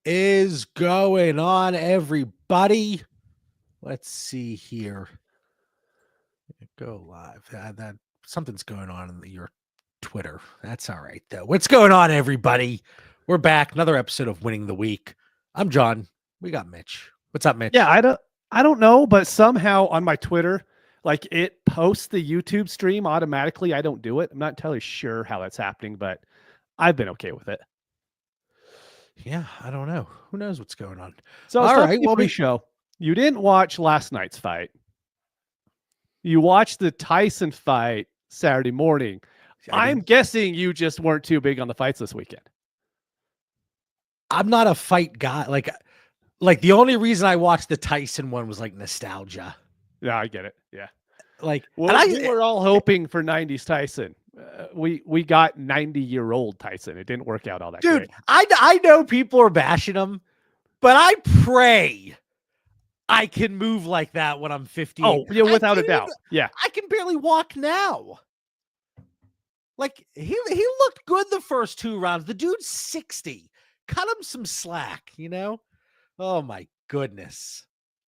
is going on, everybody? Let's see here. Go live. That something's going on in your Twitter. That's all right, though. What's going on, everybody? We're back. Another episode of Winning the Week. I'm John. We got Mitch. What's up, Mitch? Yeah, I don't know, but somehow on my Twitter, like it posts the YouTube stream automatically. I don't do it. I'm not entirely sure how that's happening, but I've been okay with it. Yeah, I don't know. Who knows what's going on? So, all right. Well, show. You didn't watch last night's fight. You watched the Tyson fight Saturday morning. I'm guessing you just weren't too big on the fights this weekend. I'm not a fight guy. Like the only reason I watched the Tyson one was like nostalgia. Yeah, I get it. Yeah. Like, we were all hoping for 90s Tyson. We got 90-year-old Tyson. It didn't work out all that dude, great. I know people are bashing him, but I pray I can move like that when I'm 50. Oh, yeah, without a doubt. Yeah. I can barely walk now. Like, he looked good the first two rounds. The dude's 60. Cut him some slack, you know? Oh, my goodness.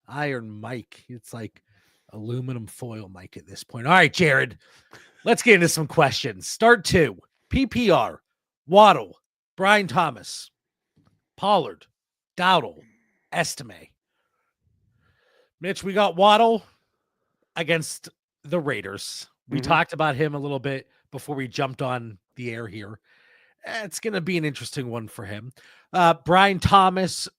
Iron Mike. It's like aluminum foil Mike at this point. All right, Jared, let's get into some questions. Start two. PPR, Waddle, Brian Thomas, Pollard, Dowdle, Estime. Mitch, we got Waddle against the Raiders. We talked about him a little bit before we jumped on the air here. It's going to be an interesting one for him. Brian Thomas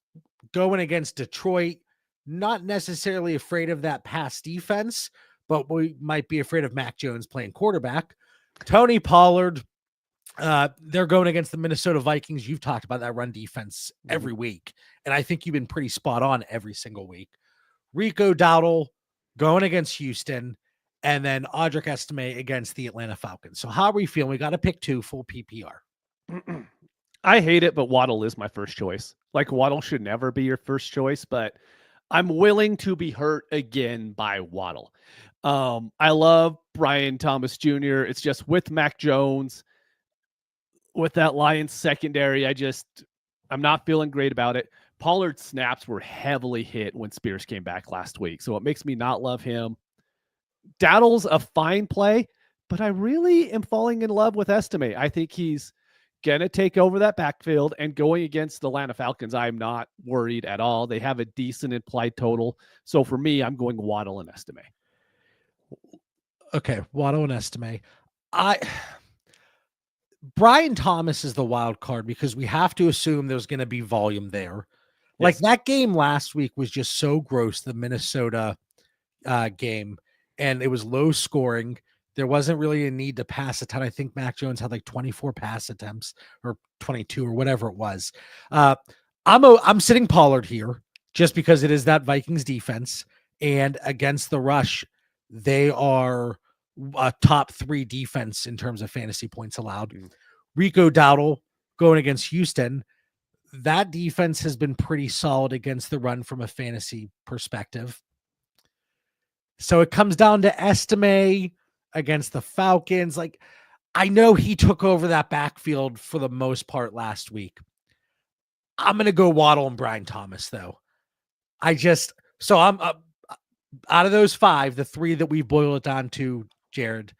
going against Detroit. Not necessarily afraid of that pass defense, but we might be afraid of Mac Jones playing quarterback. Tony Pollard, they're going against the Minnesota Vikings. You've talked about that run defense every week, and I think you've been pretty spot on every single week. Rico Dowdle going against Houston, and then Audric Estime against the Atlanta Falcons. So how are we feeling? We got to pick two full PPR. I hate it, but Waddle is my first choice. Like, Waddle should never be your first choice, but I'm willing to be hurt again by Waddle. I love Brian Thomas Jr. It's just with Mac Jones, with that Lions secondary, I'm not feeling great about it. Pollard's snaps were heavily hit when Spears came back last week, so it makes me not love him. Dowdle's a fine play, but I really am falling in love with Estime. I think he's going to take over that backfield, and going against the Atlanta Falcons, I'm not worried at all. They have a decent implied total. So for me, I'm going Waddle and Estime. Okay, Waddle and Estime. Brian Thomas is the wild card because we have to assume there's going to be volume there. Yes. Like that game last week was just so gross, the Minnesota game, and it was low scoring. There wasn't really a need to pass a ton. I think Mac Jones had like 24 pass attempts or 22 or whatever it was. I'm sitting Pollard here just because it is that Vikings defense, and against the rush, they are a top 3 defense in terms of fantasy points allowed. Rico Dowdle going against Houston. That defense has been pretty solid against the run from a fantasy perspective. So it comes down to Estime against the Falcons. Like, I know he took over that backfield for the most part last week. I'm going to go Waddle and Brian Thomas, though. I'm out of those 5, the 3 that we've boiled it down to, Jared.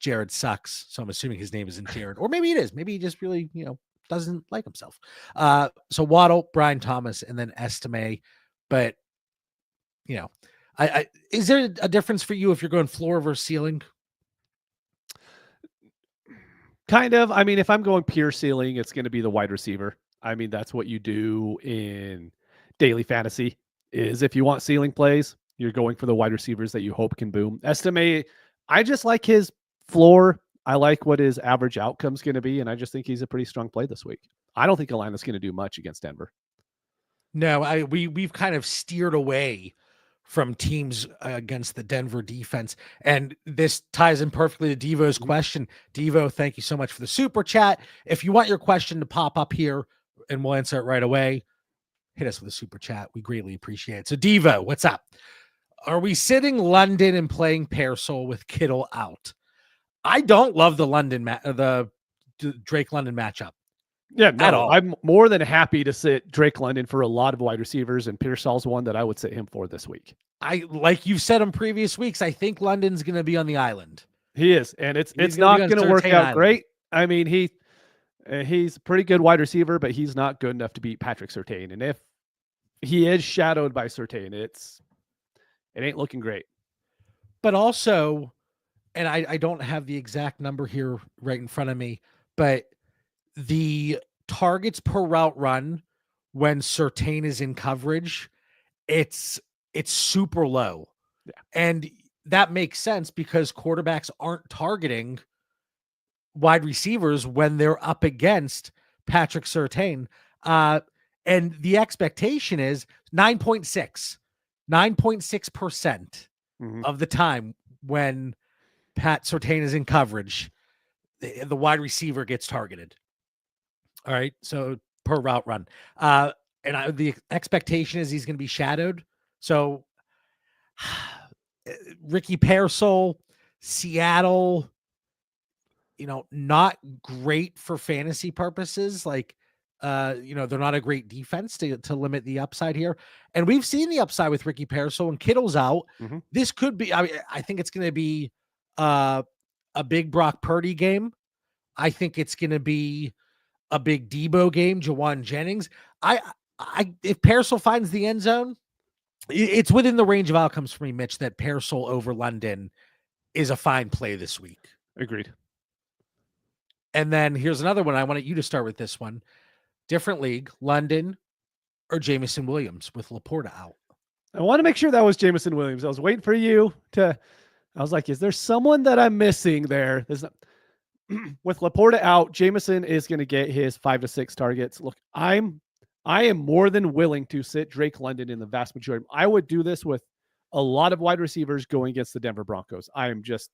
Jared sucks, so I'm assuming his name isn't Jared. Or maybe it is. Maybe he just really, doesn't like himself. So Waddle, Brian Thomas, and then Estime. But, is there a difference for you if you're going floor versus ceiling? Kind of. I mean, if I'm going pure ceiling, it's going to be the wide receiver. I mean, that's what you do in daily fantasy, is if you want ceiling plays, you're going for the wide receivers that you hope can boom. Estime, I just like his floor. I like what his average outcome is going to be, and I just think he's a pretty strong play this week. I don't think Atlanta's going to do much against Denver. No, we've kind of steered away from teams against the Denver defense. And this ties in perfectly to Devo's question. Devo, thank you so much for the super chat. If you want your question to pop up here and we'll answer it right away, hit us with a super chat. We greatly appreciate it. So Devo, what's up? Are we sitting London and playing Pearsall with Kittle out? I don't love the Drake London matchup. Yeah, at no, all. I'm more than happy to sit Drake London for a lot of wide receivers, and Pearsall's one that I would sit him for this week. Like you've said in previous weeks, I think London's going to be on the island. He is, and it's He's not be on going to work Surtain out Island. great. I mean, he's a pretty good wide receiver, but he's not good enough to beat Patrick Surtain. And if he is shadowed by Surtain, it ain't looking great. But also, and I don't have the exact number here right in front of me, but the targets per route run when Surtain is in coverage, it's super low. Yeah. And that makes sense because quarterbacks aren't targeting wide receivers when they're up against Patrick Surtain. And the expectation is 9.6% of the time when Pat Surtain is in coverage, the wide receiver gets targeted. All right. So per route run. The expectation is he's going to be shadowed. So Ricky Pearsall, Seattle, not great for fantasy purposes. Like, they're not a great defense to limit the upside here. And we've seen the upside with Ricky Pearsall and Kittle's out. Mm-hmm. This could be, I think it's going to be a big Brock Purdy game. I think it's going to be a big Debo game, Jawan Jennings. If Pearsall finds the end zone, it's within the range of outcomes for me, Mitch, that Pearsall over London is a fine play this week. Agreed. And then here's another one. I wanted you to start with this one. Different league, London or Jameson Williams with Laporta out. I want to make sure that was Jameson Williams. I was waiting for you to, I was like, is there someone that I'm missing there? There's not, with Laporta out, Jameson is going to get his 5 to 6 targets. Look, I am more than willing to sit Drake London in the vast majority. I would do this with a lot of wide receivers going against the Denver Broncos. I am just,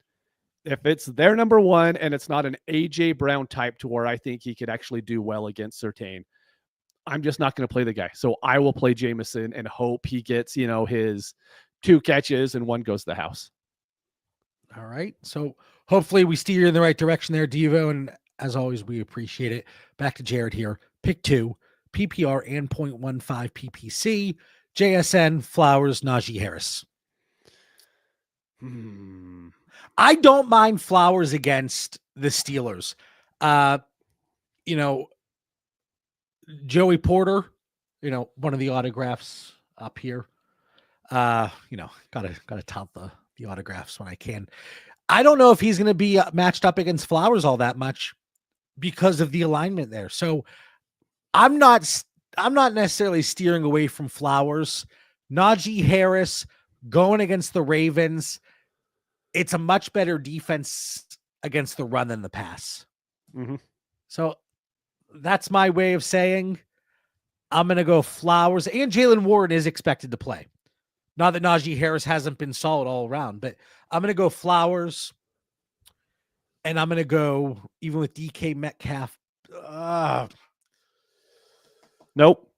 if it's their number one and it's not an AJ Brown type to where I think he could actually do well against Surtain, I'm just not going to play the guy. So I will play Jameson and hope he gets, his 2 catches and 1 goes to the house. All right. So hopefully we steer you in the right direction there, Devo. And as always, we appreciate it. Back to Jared here. Pick 2, PPR and 0.15 PPC, JSN, Flowers, Najee Harris. I don't mind Flowers against the Steelers. Joey Porter, one of the autographs up here. Gotta tout the autographs when I can. I don't know if he's going to be matched up against Flowers all that much because of the alignment there. So I'm not necessarily steering away from Flowers. Najee Harris going against the Ravens. It's a much better defense against the run than the pass. Mm-hmm. So that's my way of saying I'm going to go Flowers, and Jalen Warren is expected to play. Not that Najee Harris hasn't been solid all around, but I'm going to go Flowers, and I'm going to go even with DK Metcalf. Nope.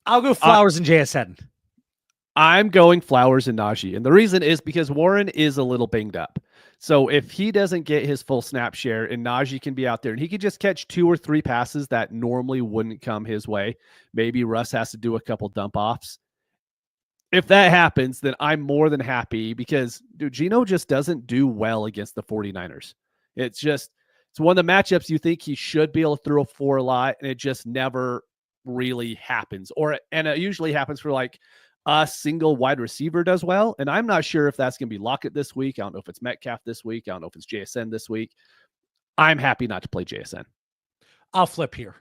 I'll go Flowers and JSN. I'm going Flowers and Najee. And the reason is because Warren is a little banged up. So if he doesn't get his full snap share and Najee can be out there and he could just catch 2 or 3 passes that normally wouldn't come his way, maybe Russ has to do a couple dump offs. If that happens, then I'm more than happy because Geno just doesn't do well against the 49ers. It's one of the matchups you think he should be able to throw for a lot, and it just never really happens. And it usually happens for like a single wide receiver does well. And I'm not sure if that's going to be Lockett this week. I don't know if it's Metcalf this week. I don't know if it's JSN this week. I'm happy not to play JSN. I'll flip here.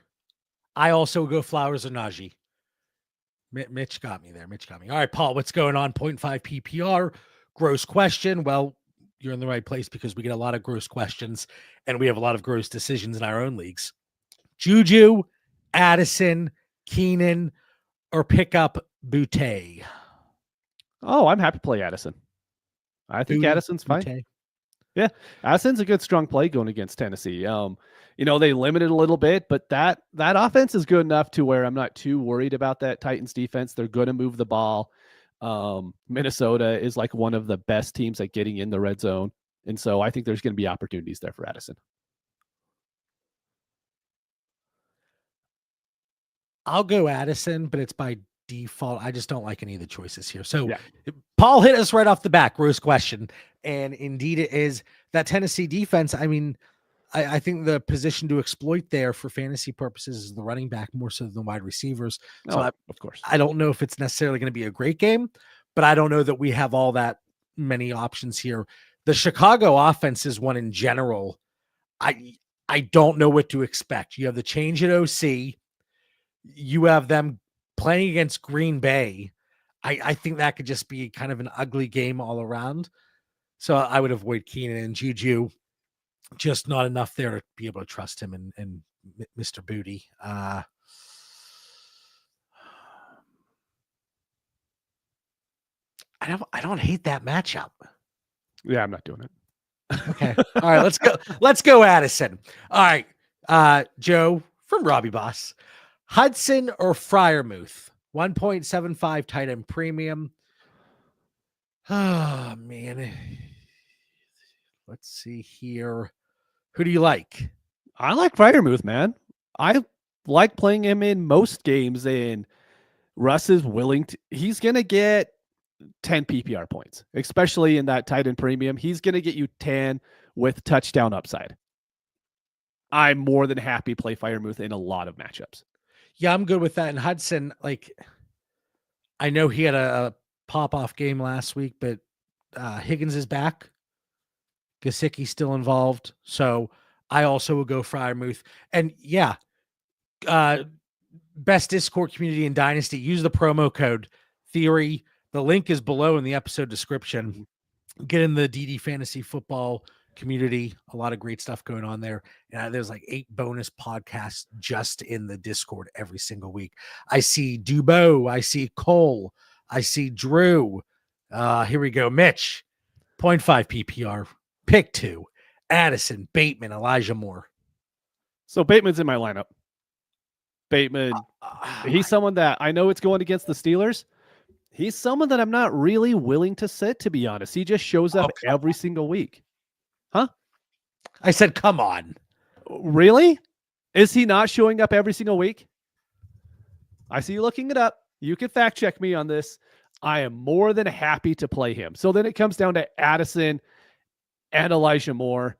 I also go Flowers or Najee. Mitch got me there. All right, Paul, what's going on? 0.5 PPR. Gross question. Well, you're in the right place because we get a lot of gross questions and we have a lot of gross decisions in our own leagues. Juju, Addison, Keenan, or pick up Boutte. Oh, I'm happy to play Addison. I think Addison's fine. Boutte. Yeah, Addison's a good strong play going against Tennessee. They limited a little bit, but that offense is good enough to where I'm not too worried about that Titans defense. They're going to move the ball. Minnesota is like one of the best teams at getting in the red zone. And so I think there's going to be opportunities there for Addison. I'll go Addison, but it's by default. I just don't like any of the choices here. So Yeah. Paul hit us right off the back, gross question. And indeed it is that Tennessee defense. I mean, I think the position to exploit there for fantasy purposes is the running back more so than wide receivers. So of course. I don't know if it's necessarily going to be a great game, but I don't know that we have all that many options here. The Chicago offense is one in general. I don't know what to expect. You have the change at OC. You have them playing against Green Bay. I think that could just be kind of an ugly game all around. So I would avoid Keenan and Juju. Just not enough there to be able to trust him and Mr. Booty. I don't hate that matchup. Yeah, I'm not doing it. Okay. All right, let's go. Let's go Addison. All right. Joe from Robbie Boss. Hudson or Freiermuth? 1.75 tight end premium. Oh man. Let's see here. Who do you like? I like Freiermuth, man. I like playing him in most games, and Russ is willing to. He's gonna get 10 PPR points, especially in that tight end premium. He's gonna get you 10 with touchdown upside. I'm more than happy to play Freiermuth in a lot of matchups. Yeah, I'm good with that. And Hudson, like, I know he had a pop-off game last week, but Higgins is back. Gesicki's still involved. So I also will go Freiermuth. And yeah, best Discord community in Dynasty. Use the promo code Theory. The link is below in the episode description. Get in the DD Fantasy Football community. A lot of great stuff going on there. And there's like 8 bonus podcasts just in the Discord every single week. I see Dubo. I see Cole. I see Drew. Here we go. Mitch, 0.5 PPR. Pick 2. Addison, Bateman, Elijah Moore. So Bateman's in my lineup. Bateman, he's someone that I know it's going against the Steelers. He's someone that I'm not really willing to sit, to be honest. He just shows up every single week. Huh? I said, come on. Really? Is he not showing up every single week? I see you looking it up. You can fact check me on this. I am more than happy to play him. So then it comes down to Addison and Elijah Moore.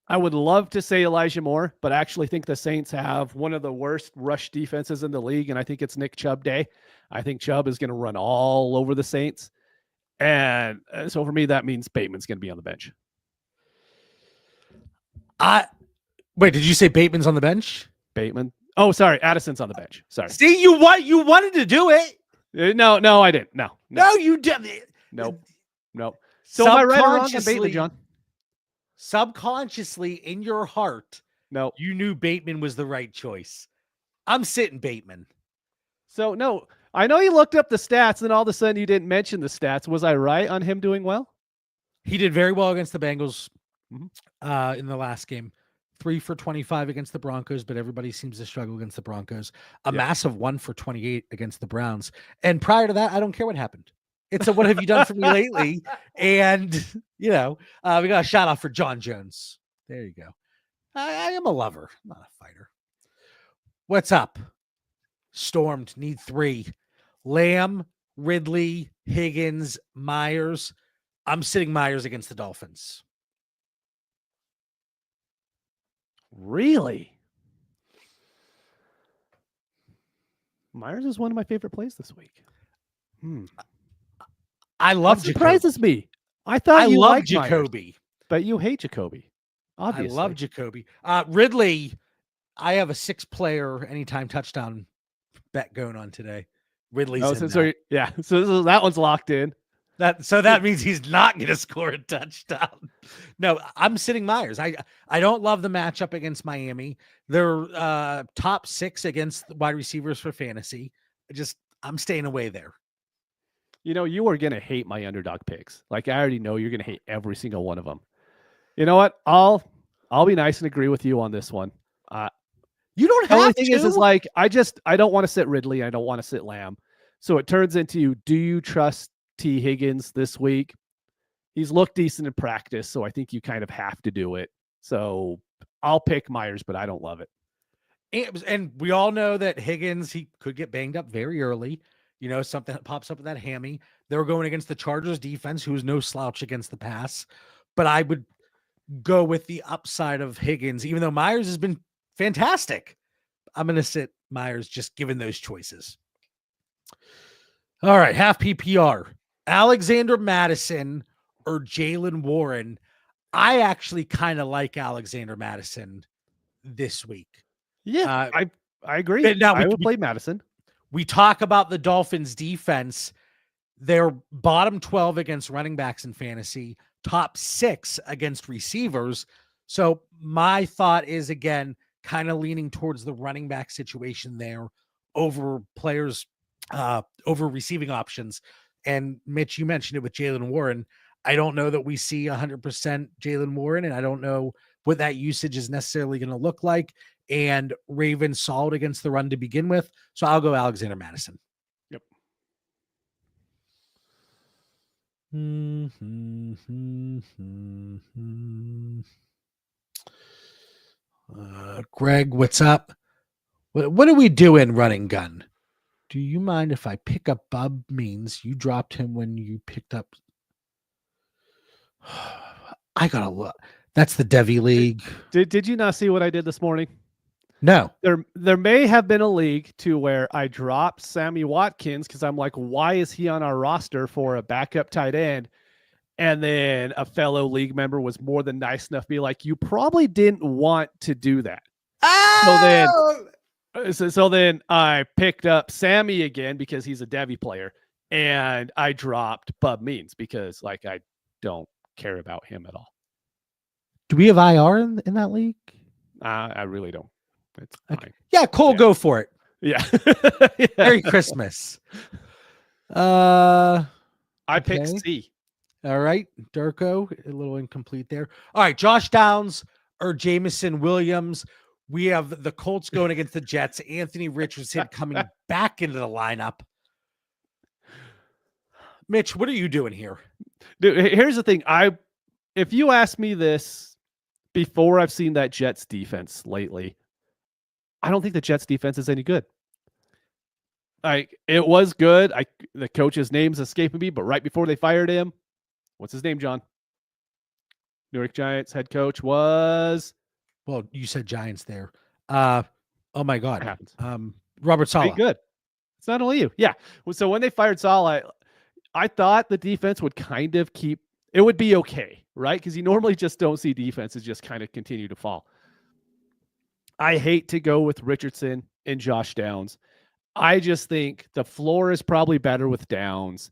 I would love to say Elijah Moore, but I actually think the Saints have one of the worst rush defenses in the league, and I think it's Nick Chubb day. I think Chubb is going to run all over the Saints. And so for me, that means Bateman's going to be on the bench. Wait, did you say Bateman's on the bench? Bateman. Oh, sorry. Addison's on the bench. Sorry. See, you wanted to do it. No, I didn't. No, you did. Nope. So am I right or wrong on Bateman, John? Subconsciously in your heart, no, you knew Bateman was the right choice. I'm sitting Bateman. So no, I know you looked up the stats and all of a sudden you didn't mention the stats. Was I right on him doing well? He did very well against the Bengals in the last game. 3 for 25 against the Broncos, but everybody seems to struggle against the Broncos. A massive 1 for 28 against the Browns. And prior to that, I don't care what happened. It's a what have you done for me lately? And, we got a shout out for John Jones. There you go. I am a lover, not a fighter. What's up? Stormed, need 3. Lamb, Ridley, Higgins, Myers. I'm sitting Myers against the Dolphins. Really? Myers is one of my favorite plays this week. I love Jacoby. Surprises me. I thought you liked Jacoby. Myers, but you hate Jacoby. Obviously. I love Jacoby. Ridley, I have a 6-player anytime touchdown bet going on today. Ridley's in so that one's locked in. That means he's not going to score a touchdown. No, I'm sitting Myers. I don't love the matchup against Miami. They're top 6 against wide receivers for fantasy. I'm staying away there. You are going to hate my underdog picks. Like, I already know you're going to hate every single one of them. You know what? I'll be nice and agree with you on this one. You don't have to. The only thing is like, I don't want to sit Ridley. I don't want to sit Lamb. So it turns into, do you trust T. Higgins this week? He's looked decent in practice, so I think you kind of have to do it. So I'll pick Myers, but I don't love it. And we all know that Higgins, he could get banged up very early. Something that pops up with that hammy. They were going against the Chargers defense, who is no slouch against the pass. But I would go with the upside of Higgins, even though Myers has been fantastic. I'm going to sit Myers just given those choices. All right, half PPR. Alexander Madison or Jalen Warren. I actually kind of like Alexander Madison this week. Yeah, I agree. Now I would play Madison. We talk about the Dolphins defense. They're bottom 12 against running backs in fantasy, top 6 against receivers. So my thought is, again, kind of leaning towards the running back situation there over players, over receiving options. And Mitch, you mentioned it with Jalen Warren. I don't know that we see 100% Jalen Warren, and I don't know what that usage is necessarily going to look like. And Ravens solid against the run to begin with. So I'll go Alexander Madison. Yep. Greg, what's up? What are we doing, running gun? Do you mind if I pick up Bub Means? You dropped him when you picked up. I gotta look. That's the Devi League. Did you not see what I did this morning? No. There may have been a league to where I dropped Sammy Watkins because I'm like, why is he on our roster for a backup tight end? And then a fellow league member was more than nice enough to be like, you probably didn't want to do that. Oh! So then I picked up Sammy again because he's a Devi player, and I dropped Bub Means because like I don't care about him at all. Do we have IR in that league? I really don't. It's fine. Yeah, Cole, go for it. Yeah. Merry Christmas. I picked C. All right, Durko, a little incomplete there. All right, Josh Downs or Jameson Williams. We have the Colts going against the Jets. Anthony Richardson coming back into the lineup. Mitch, what are you doing here? Dude, here's the thing. If you ask me this before I've seen that Jets defense lately, I don't think the Jets defense is any good. It was good. The coach's name's escaping me, but right before they fired him, what's his name, John? New York Giants head coach was. Well, you said Giants there. Oh my God. What happens? Robert Saleh. Good. It's not only you. Yeah. So when they fired Saleh, I thought the defense would kind of it would be okay, right? Because you normally just don't see defenses just kind of continue to fall. I hate to go with Richardson and Josh Downs. I just think the floor is probably better with Downs.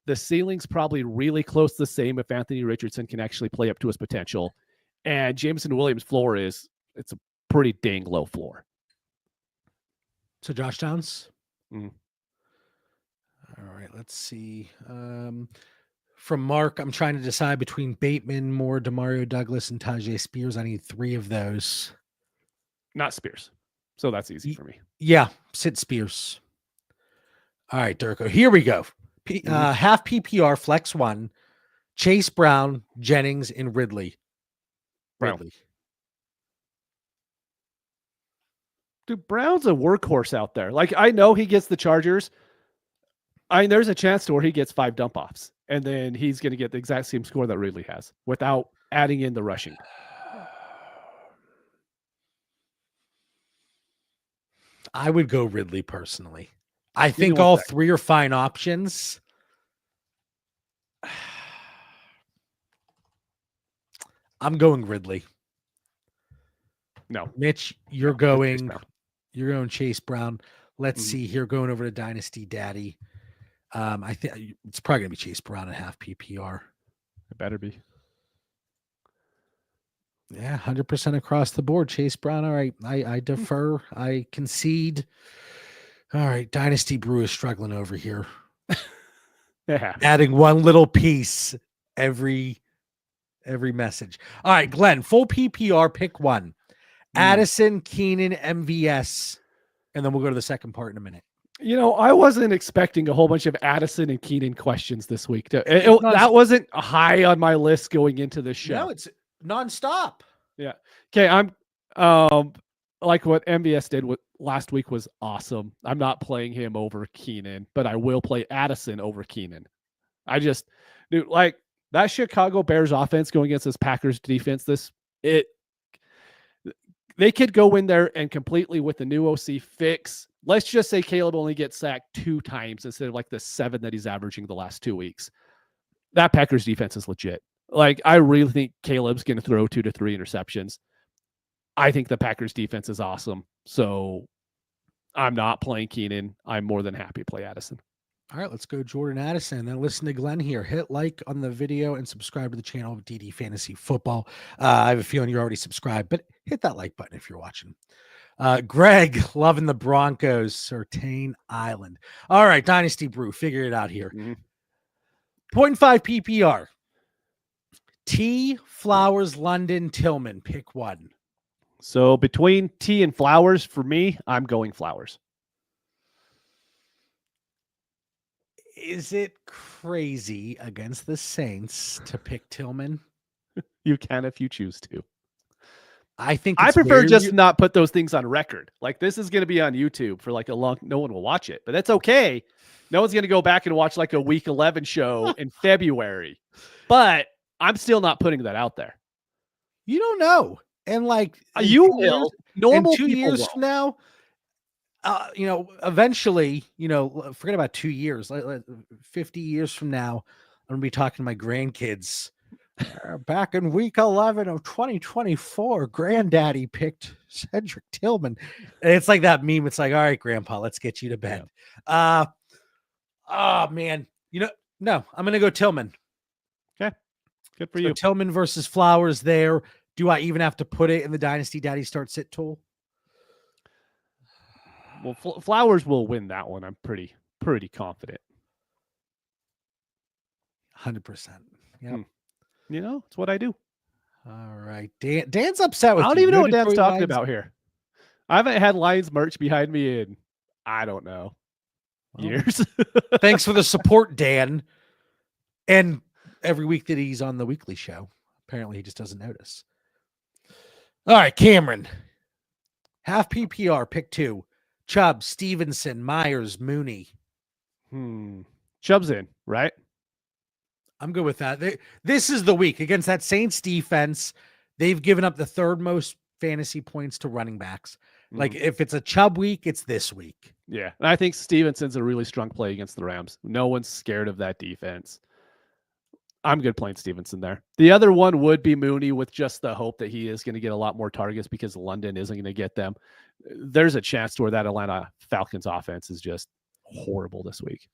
The ceiling's probably really close to the same if Anthony Richardson can actually play up to his potential. And Jameson Williams' floor it's a pretty dang low floor. So Josh Downs? Mm. All right, let's see. From Mark, I'm trying to decide between Bateman, Moore, Demario Douglas, and Tajay Spears. I need 3 of those. Not Spears. So that's easy for me. Yeah, sit Spears. All right, Durko. Here we go. Half PPR, flex 1, Chase Brown, Jennings, and Ridley. Brown. Dude, Brown's a workhorse out there. Like, I know he gets the Chargers. There's a chance to where he gets 5 dump offs, and then he's going to get the exact same score that Ridley has without adding in the rushing. I would go Ridley personally. I think all 3 are fine options. I'm going Ridley. No, Mitch, you're going Chase Brown. Let's see here. Going over to Dynasty Daddy. I think it's probably gonna be Chase Brown at half PPR. It better be. Yeah, 100% across the board. Chase Brown. All right, I defer. I concede. All right, Dynasty Brew is struggling over here. Yeah, adding one little piece every message. All right, Glenn, full PPR, pick 1. Addison, Keenan, MVS, and then we'll go to the second part in a minute. I wasn't expecting a whole bunch of Addison and Keenan questions this week. That wasn't high on my list going into this show. No, it's nonstop. Yeah. Okay, like what MVS did last week was awesome. I'm not playing him over Keenan, but I will play Addison over Keenan. Dude, like that Chicago Bears offense going against this Packers defense, they could go in there and completely with the new OC fix. Let's just say Caleb only gets sacked 2 times instead of like the 7 that he's averaging the last 2 weeks. That Packers defense is legit. Like, I really think Caleb's going to throw 2 to 3 interceptions. I think the Packers defense is awesome. So I'm not playing Keenan. I'm more than happy to play Addison. All right, let's go Jordan Addison. And then listen to Glenn here. Hit like on the video and subscribe to the channel of DD Fantasy Football. I have a feeling you're already subscribed, but hit that like button if you're watching. Greg, loving the Broncos, Certain Island. All right, Dynasty Brew, figure it out here. 0.5 PPR. T, Flowers, London, Tillman. Pick one. So between T and Flowers, for me, I'm going Flowers. Is it crazy against the Saints to pick Tillman? You can if you choose to. I think I prefer just not put those things on record. Like, this is going to be on YouTube for like a long, no one will watch it, but that's okay. No one's going to go back and watch like a week 11 show in February, but I'm still not putting that out there. You don't know. And like, you will. Normal 2 years from now, eventually, forget about 2 years, 50 years from now, I'm going to be talking to my grandkids. Back in week 11 of 2024, Granddaddy picked Cedric Tillman. And it's like that meme. It's like, all right, Grandpa, let's get you to bed. Oh man, no, I'm going to go Tillman. Okay, good for you. Tillman versus Flowers there. Do I even have to put it in the Dynasty Daddy Start Sit tool? Well, Flowers will win that one. I'm pretty confident. 100%. Yeah. It's what I do. All right. Dan's upset with I don't even know what Dan's talking about here. I haven't had Lions merch behind me in, I don't know, years. Thanks for the support, Dan. And every week that he's on the weekly show, apparently he just doesn't notice. All right, Cameron. Half PPR, pick 2. Chubb, Stevenson, Myers, Mooney. Chubb's in, right? I'm good with that. This is the week against that Saints defense. They've given up the 3rd most fantasy points to running backs. Like, if it's a Chubb week, it's this week. Yeah. And I think Stevenson's a really strong play against the Rams. No one's scared of that defense. I'm good playing Stevenson there. The other one would be Mooney, with just the hope that he is going to get a lot more targets because London isn't going to get them. There's a chance to where that Atlanta Falcons offense is just horrible this week.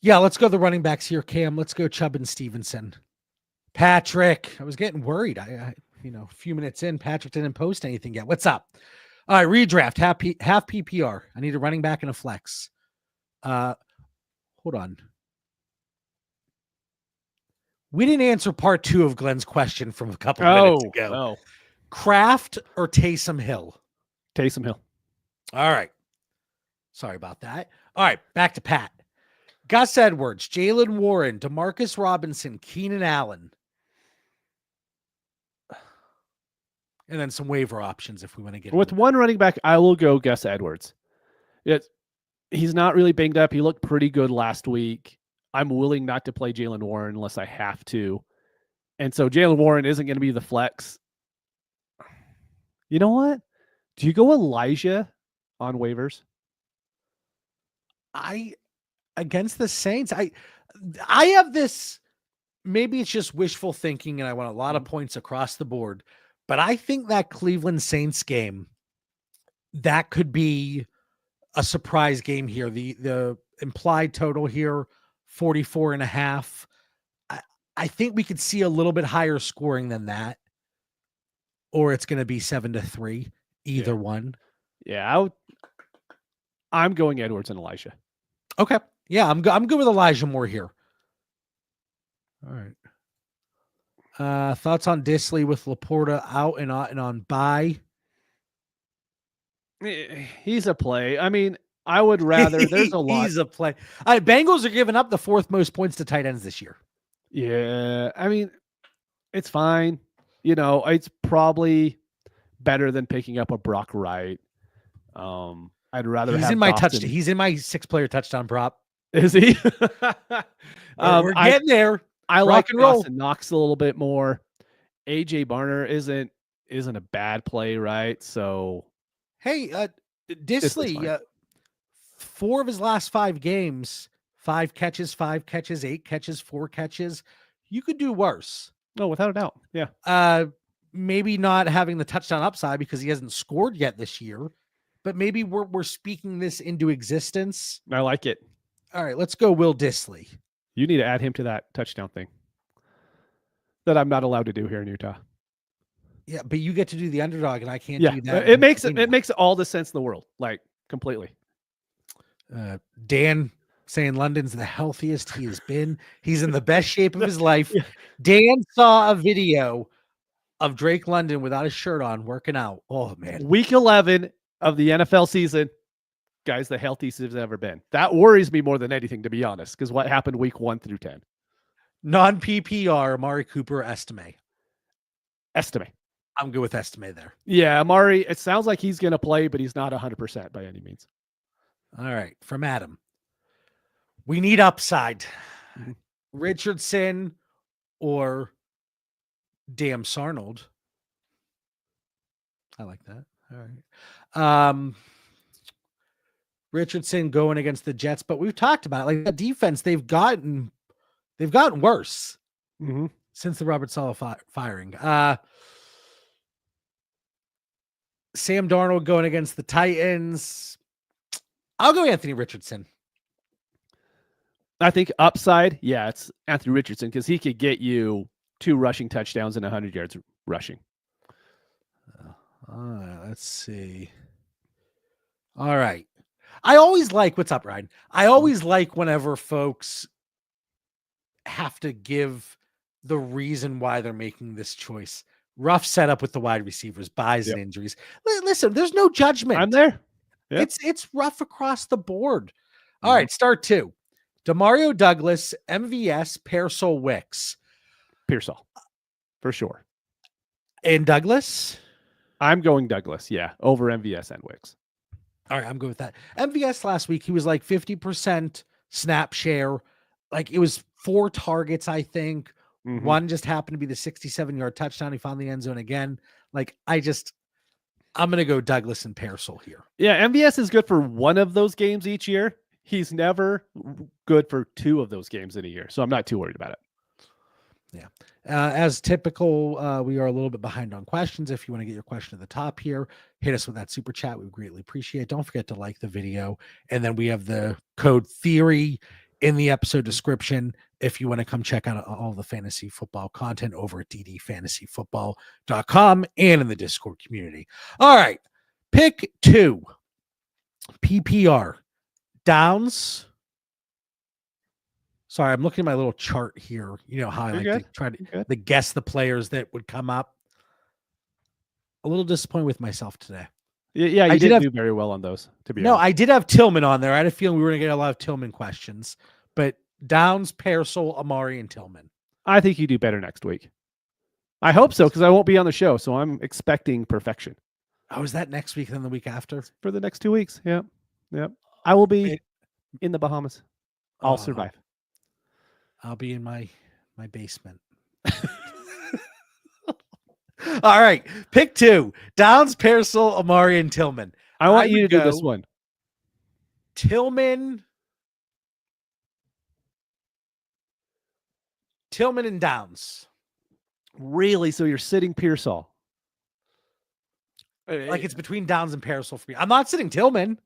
Yeah, let's go the running backs here, Cam. Let's go Chubb and Stevenson. Patrick, I was getting worried. I a few minutes in, Patrick didn't post anything yet. What's up? All right, redraft, half PPR. I need a running back and a flex. Hold on. We didn't answer part 2 of Glenn's question from a couple minutes ago. Oh. Kraft or Taysom Hill? Taysom Hill. All right. Sorry about that. All right, back to Pat. Gus Edwards, Jalen Warren, Demarcus Robinson, Keenan Allen. And then some waiver options if we want to get with one running back. I will go Gus Edwards. He's not really banged up. He looked pretty good last week. I'm willing not to play Jalen Warren unless I have to. And so Jalen Warren isn't going to be the flex. You know what? Do you go Elijah on waivers? Against the Saints, I have this, maybe it's just wishful thinking and I want a lot of points across the board, but I think that Cleveland Saints game, that could be a surprise game here. The implied total here, 44.5. I think we could see a little bit higher scoring than that, or it's going to be 7-3, either one. Yeah. I'm going Edwards and Elijah. Okay. Yeah, I'm good with Elijah Moore here. All right. Thoughts on Disley with Laporta out and on bye? He's a play. I mean, I would rather. There's a lot. He's a play. Bengals are giving up the 4th most points to tight ends this year. Yeah, I mean, it's fine. It's probably better than picking up a Brock Wright. I'd rather he's have in my Dawson. He's in my 6-player touchdown prop. Is he? We're getting there. I Rock like and roll. Dawson Knox a little bit more. AJ Barner isn't a bad play, right? So hey, Disley, 4 of his last 5 games, 5 catches, 8 catches, 4 catches. You could do worse. No, without a doubt. Yeah. Maybe not having the touchdown upside because he hasn't scored yet this year, but maybe we're speaking this into existence. I like it. All right, let's go Will Disley. You need to add him to that touchdown thing that I'm not allowed to do here in Utah. Yeah, but you get to do the underdog, and I can't do that. It makes all the sense in the world, like completely. Dan saying London's the healthiest he has been. He's in the best shape of his life. Dan saw a video of Drake London without his shirt on working out. Oh, man. Week 11 of the NFL season, guys, the healthiest he's ever been. That worries me more than anything, to be honest, because what happened week 1 through 10? Non-PPR, Amari Cooper, Estime. I'm good with Estime there. Yeah, Amari, it sounds like he's going to play, but he's not 100% by any means. All right, from Adam. We need upside. Richardson or Damn Sarnold. I like that. All right. Richardson going against the Jets, but we've talked about it. Like the defense, they've gotten worse since the Robert Saleh firing. Sam Darnold going against the Titans. I'll go Anthony Richardson. I think upside, yeah, it's Anthony Richardson because he could get you 2 rushing touchdowns and 100 yards rushing. Let's see. All right. I always like, what's up, Ryan? I always like whenever folks have to give the reason why they're making this choice. Rough setup with the wide receivers, buys and injuries. Listen, there's no judgment. I'm there. Yep. It's rough across the board. All right, start 2. Demario Douglas, MVS, Pearsall, Wicks. Pearsall, for sure. And Douglas? I'm going Douglas, yeah, over MVS and Wicks. All right, I'm good with that. MVS last week, he was like 50% snap share. Like it was 4 targets, I think. One just happened to be the 67-yard touchdown. He found the end zone again. Like I'm going to go Douglas and Pearsall here. Yeah, MVS is good for one of those games each year. He's never good for 2 of those games in a year. So I'm not too worried about it. Yeah. As typical, we are a little bit behind on questions. If you want to get your question at the top here, hit us with that super chat. We would greatly appreciate it. Don't forget to like the video. And then we have the code Theory in the episode description if you want to come check out all the fantasy football content over at ddfantasyfootball.com and in the Discord community. All right. Pick 2. PPR. Downs. Sorry, I'm looking at my little chart here. You know how I like to try to guess the players that would come up. A little disappointed with myself today. Yeah, you did do very well on those, to be honest. I did have Tillman on there. I had a feeling we were going to get a lot of Tillman questions. But Downs, Pearsall, Amari, and Tillman. I think you do better next week. I hope so, because I won't be on the show, so I'm expecting perfection. Oh, is that next week than the week after? For the next 2 weeks, yeah. I will be in the Bahamas. I'll survive. I'll be in my basement. All right. Pick 2. Downs, Pearsall, Amari, and Tillman. I want you to do this one. Tillman and Downs. Really? So you're sitting Pearsall? Like it's between Downs and Pearsall for me. I'm not sitting Tillman.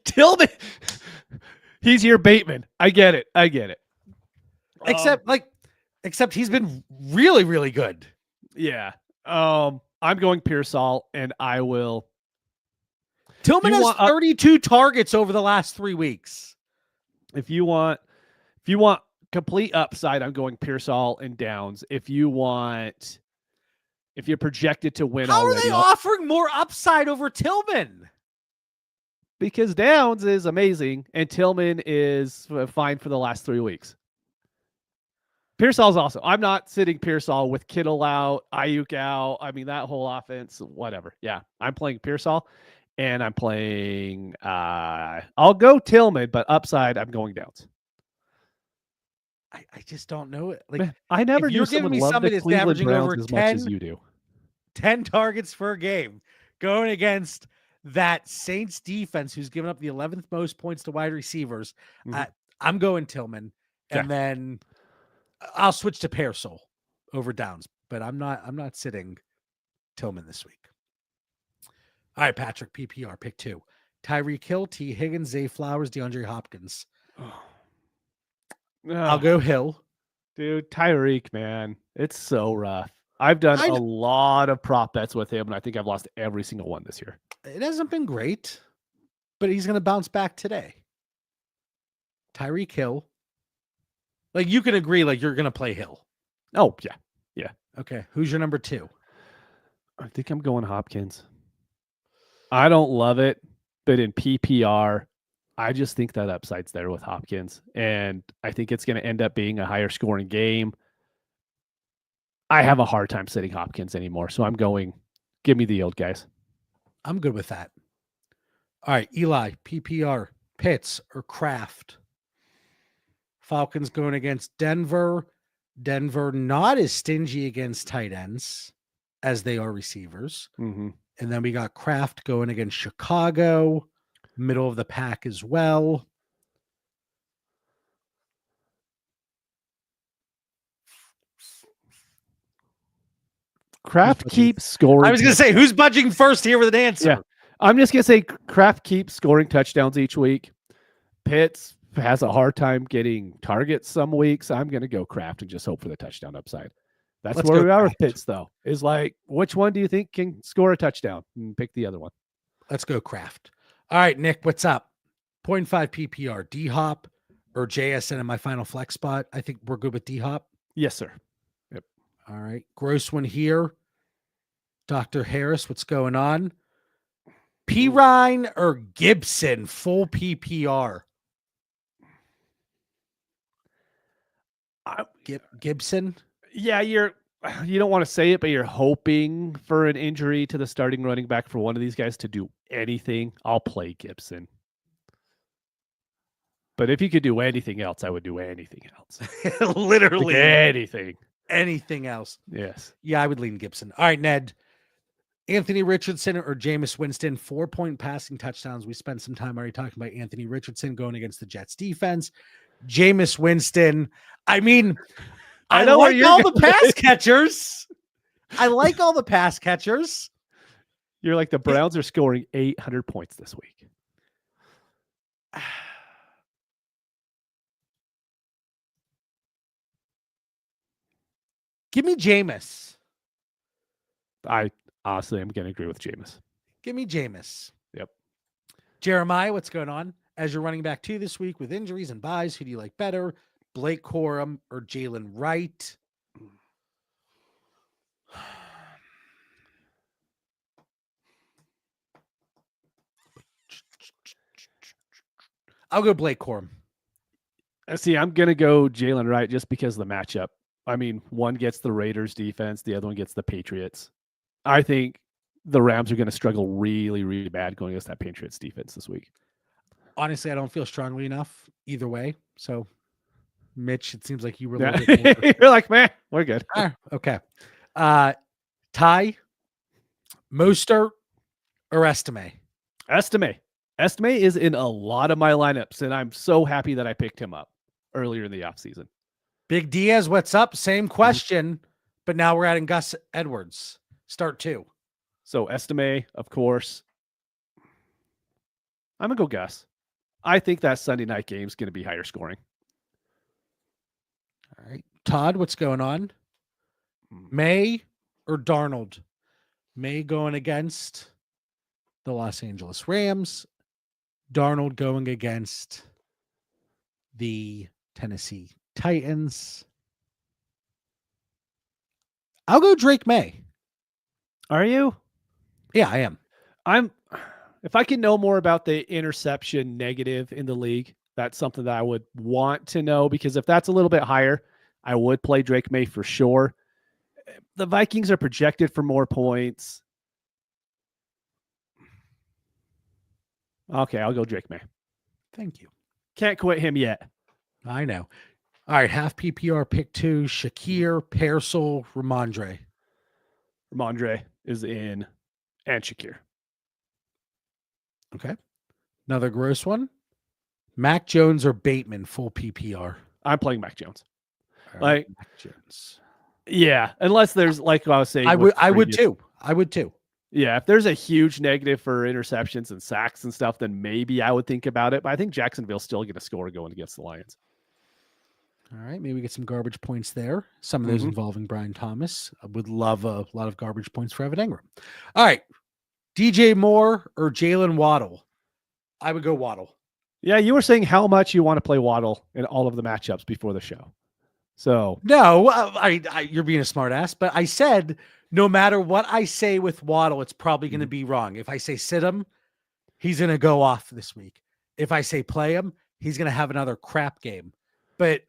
Tillman. He's your Bateman. I get it. Except he's been really, really good. Yeah. I'm going Pearsall, and I will. Tillman has 32 targets over the last 3 weeks. If you want complete upside, I'm going Pearsall and Downs. If you're projected to win, how are they offering more upside over Tillman? Because Downs is amazing and Tillman is fine for the last 3 weeks. Pearsall's awesome. I'm not sitting Pearsall with Kittle out, Ayuk out. I mean, that whole offense, whatever. Yeah, I'm playing Pearsall, and I'm playing. I'll go Tillman, but upside, I'm going Downs. I just don't know it. Like, Man, I never if knew you're someone giving me loved somebody the that's Cleveland averaging Browns over as much as you do. 10 targets per game going against that Saints defense who's given up the 11th most points to wide receivers, I'm going Tillman, and then I'll switch to Pearsall over Downs, but I'm not sitting Tillman this week. All right, Patrick, PPR, pick 2. Tyreek Hill, T. Higgins, Zay Flowers, DeAndre Hopkins. I'll go Hill. Dude, Tyreek, man, it's so rough. I've done a lot of prop bets with him, and I think I've lost every single one this year. It hasn't been great, but he's going to bounce back today. Tyreek Hill. Like, you can agree, like, you're going to play Hill. Oh, yeah. Yeah. Okay. Who's your number 2? I think I'm going Hopkins. I don't love it, but in PPR, I just think that upside's there with Hopkins, and I think it's going to end up being a higher scoring game. I have a hard time sitting Hopkins anymore, so I'm going, give me the yield, guys. I'm good with that. All right, Eli, PPR, Pitts or Kraft? Falcons going against Denver. Denver not as stingy against tight ends as they are receivers. Mm-hmm. And then we got Kraft going against Chicago, middle of the pack as well. Kraft keeps scoring. I was going to say, who's budging first here with an answer? Yeah. I'm just going to say Kraft keeps scoring touchdowns each week. Pitts has a hard time getting targets some weeks. I'm going to go Kraft and just hope for the touchdown upside. That's where we are with Pitts, though. Is like, which one do you think can score a touchdown? And pick the other one. Let's go Kraft. All right, Nick, what's up? 0.5 PPR, D-Hop or JSN in my final flex spot? I think we're good with D-Hop. Yes, sir. Yep. All right. Gross one here. Dr. Harris, what's going on? Pirine or Gibson, full PPR? Gibson? Yeah, you don't want to say it, but you're hoping for an injury to the starting running back for one of these guys to do anything. I'll play Gibson. But if you could do anything else, I would do anything else. Literally like anything. Anything else. Yes. Yeah, I would lean Gibson. All right, Ned. Anthony Richardson or Jameis Winston, 4-point passing touchdowns. We spent some time already talking about Anthony Richardson going against the Jets defense. Jameis Winston. I mean, I like all the pass catchers. I like all the pass catchers. You're like, the Browns are scoring 800 points this week. Give me Jameis. I honestly am going to agree with Jameis. Give me Jameis. Yep. Jeremiah, what's going on? As you're running back 2 this week with injuries and buys, who do you like better? Blake Corum or Jalen Wright? I'll go Blake Corum. See, I'm going to go Jalen Wright just because of the matchup. I mean, one gets the Raiders defense, the other one gets the Patriots. I think the Rams are going to struggle really, really bad going against that Patriots defense this week. Honestly, I don't feel strongly enough either way. So, Mitch, it seems like you were a Yeah. little bit more. You're like, man, we're good. Okay. Ty, Mostert, or Estime? Estime is in a lot of my lineups, and I'm so happy that I picked him up earlier in the offseason. Big Diaz, what's up? Same question, but now we're adding Gus Edwards. Start 2. So Estime, of course. I'm going to go Gus. I think that Sunday night game is going to be higher scoring. All right. Todd, what's going on? May or Darnold? May going against the Los Angeles Rams. Darnold going against the Tennessee Titans. I'll go Drake May. Are you? Yeah, I am. If I can know more about the interception negative in the league, that's something that I would want to know, because if that's a little bit higher, I would play Drake May for sure. The Vikings are projected for more points. Okay, I'll go Drake May. Thank you. Can't quit him yet. I know. All right, half PPR pick 2, Shakir, Pearsall, Ramondre. Ramondre is in, and Shakir. Okay. Another gross one. Mac Jones or Bateman, full PPR. I'm playing Mac Jones. Right, Mac Jones. Yeah, unless there's like I was saying. I would too. I would too. Yeah, if there's a huge negative for interceptions and sacks and stuff, then maybe I would think about it. But I think Jacksonville's still going to score going against the Lions. All right, maybe we get some garbage points there. Some of those involving Brian Thomas. I would love a lot of garbage points for Evan Engram. All right, DJ Moore or Jalen Waddle? I would go Waddle. Yeah, you were saying how much you want to play Waddle in all of the matchups before the show. So no, you're being a smart ass, but I said no matter what I say with Waddle, it's probably going to be wrong. If I say sit him, he's going to go off this week. If I say play him, he's going to have another crap game. But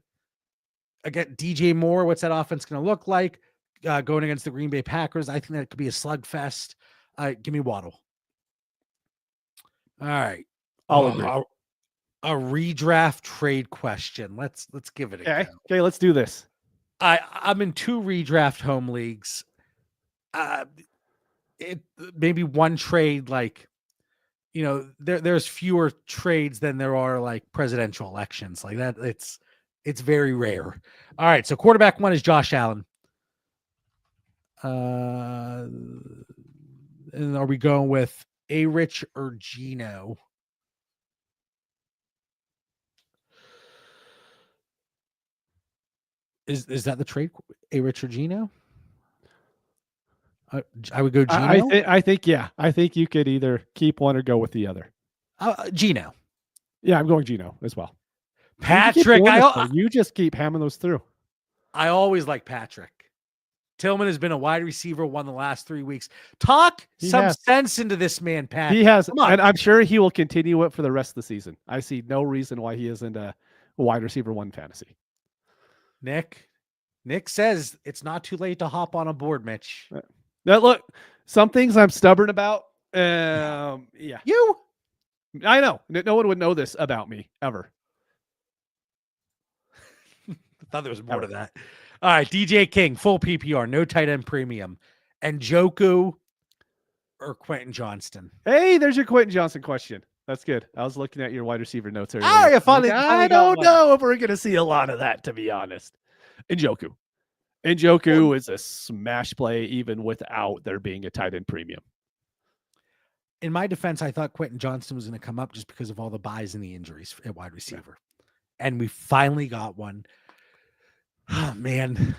again, DJ Moore, what's that offense going to look like going against the Green Bay Packers? I think that could be a slugfest. Give me Waddle. All right. I'll agree. A redraft trade question. Let's give it a go. Okay, let's do this. I'm in 2 redraft home leagues. It maybe one trade, like, you know, there's fewer trades than there are like presidential elections like that. It's very rare. All right, so quarterback 1 is Josh Allen. And are we going with A-Rich or Geno? Is that the trade? A-Rich or Geno? I would go Geno. I think yeah. I think you could either keep one or go with the other. Geno. Yeah, I'm going Geno as well. Patrick, you just keep hammering those through. I always like Patrick. Tillman has been a wide receiver 1 the last 3 weeks. Talk sense into this man, Pat. He has, and I'm sure he will continue it for the rest of the season. I see no reason why he isn't a wide receiver 1 fantasy. Nick says it's not too late to hop on a board, Mitch. Now, look, some things I'm stubborn about. Yeah. You? I know. No one would know this about me, ever. I thought there was more to that. All right, DJ King, full PPR, no tight end premium. And Njoku or Quentin Johnston? Hey, there's your Quentin Johnston question. That's good. I was looking at your wide receiver notes earlier. I don't know if we're going to see a lot of that, to be honest. Njoku is a smash play even without there being a tight end premium. In my defense, I thought Quentin Johnston was going to come up just because of all the buys and the injuries at wide receiver. Yeah. And we finally got one. Oh, man.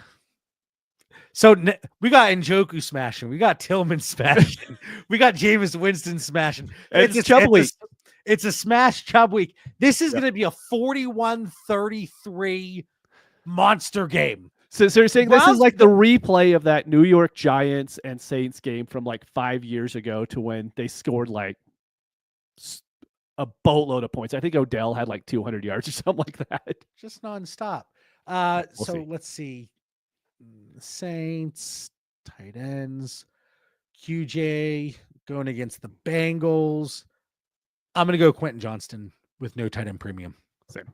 So we got Njoku smashing. We got Tillman smashing. We got Jameis Winston smashing. It's a Chubb week. It's a smash Chubb week. This is going to be a 41-33 monster game. So you're saying this is like the replay of that New York Giants and Saints game from like 5 years ago to when they scored like a boatload of points. I think Odell had like 200 yards or something like that. Just nonstop. Let's see. Saints, tight ends, QJ going against the Bengals. I'm going to go Quentin Johnston with no tight end premium. Same.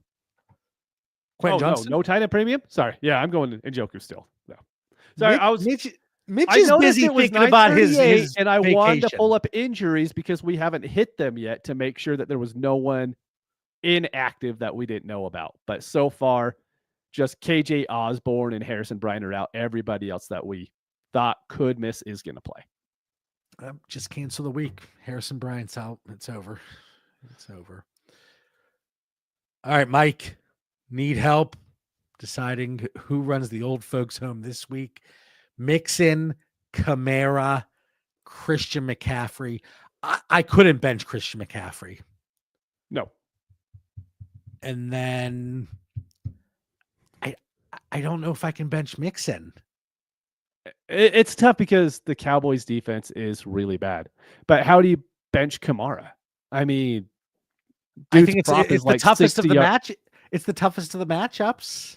Quentin Johnston? No tight end premium? Sorry. Yeah, I'm going Njoku still. No. Sorry, Mitch is busy thinking about his and I wanted to pull up injuries because we haven't hit them yet to make sure that there was no one inactive that we didn't know about. But so far, just KJ Osborne and Harrison Bryant are out. Everybody else that we thought could miss is going to play. Just cancel the week. Harrison Bryant's out. It's over. All right, Mike. Need help deciding who runs the old folks home this week? Mixon, Kamara, Christian McCaffrey. I couldn't bench Christian McCaffrey. No. And then I don't know if I can bench Mixon. It's tough because the Cowboys defense is really bad. But how do you bench Kamara? I mean, I think it's the toughest of the match. It's the toughest of the matchups.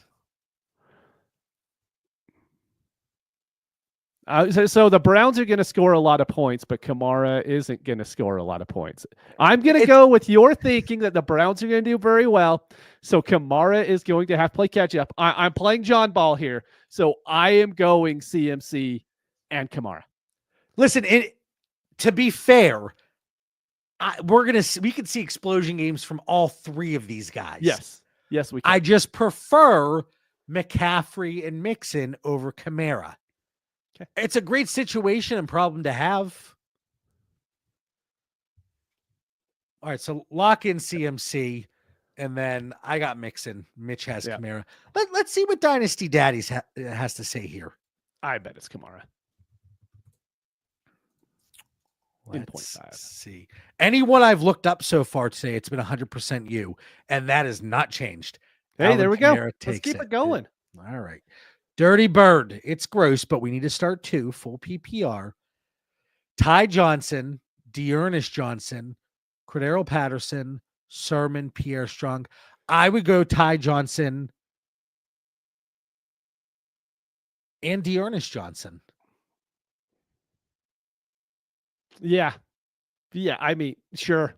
So the Browns are going to score a lot of points, but Kamara isn't going to score a lot of points. I'm going to go with your thinking that the Browns are going to do very well. So Kamara is going to have to play catch up. I'm playing John Ball here. So I am going CMC and Kamara. Listen, to be fair, we can see explosion games from all three of these guys. Yes, we can. I just prefer McCaffrey and Mixon over Kamara. Okay. It's a great situation and problem to have. All right, so lock in CMC, and then I got Mixon. Mitch has Kamara. Let's see what Dynasty Daddies has to say here. I bet it's Kamara. Let's see. Anyone I've looked up so far today, it's been 100% you, and that has not changed. Hey, there we go. Let's keep it going. All right. Dirty Bird. It's gross, but we need to start 2 full PPR. Ty Johnson, Dearness Johnson, Cordero Patterson, Sermon, Pierre Strong. I would go Ty Johnson and Dearness Johnson. Yeah. I mean, sure.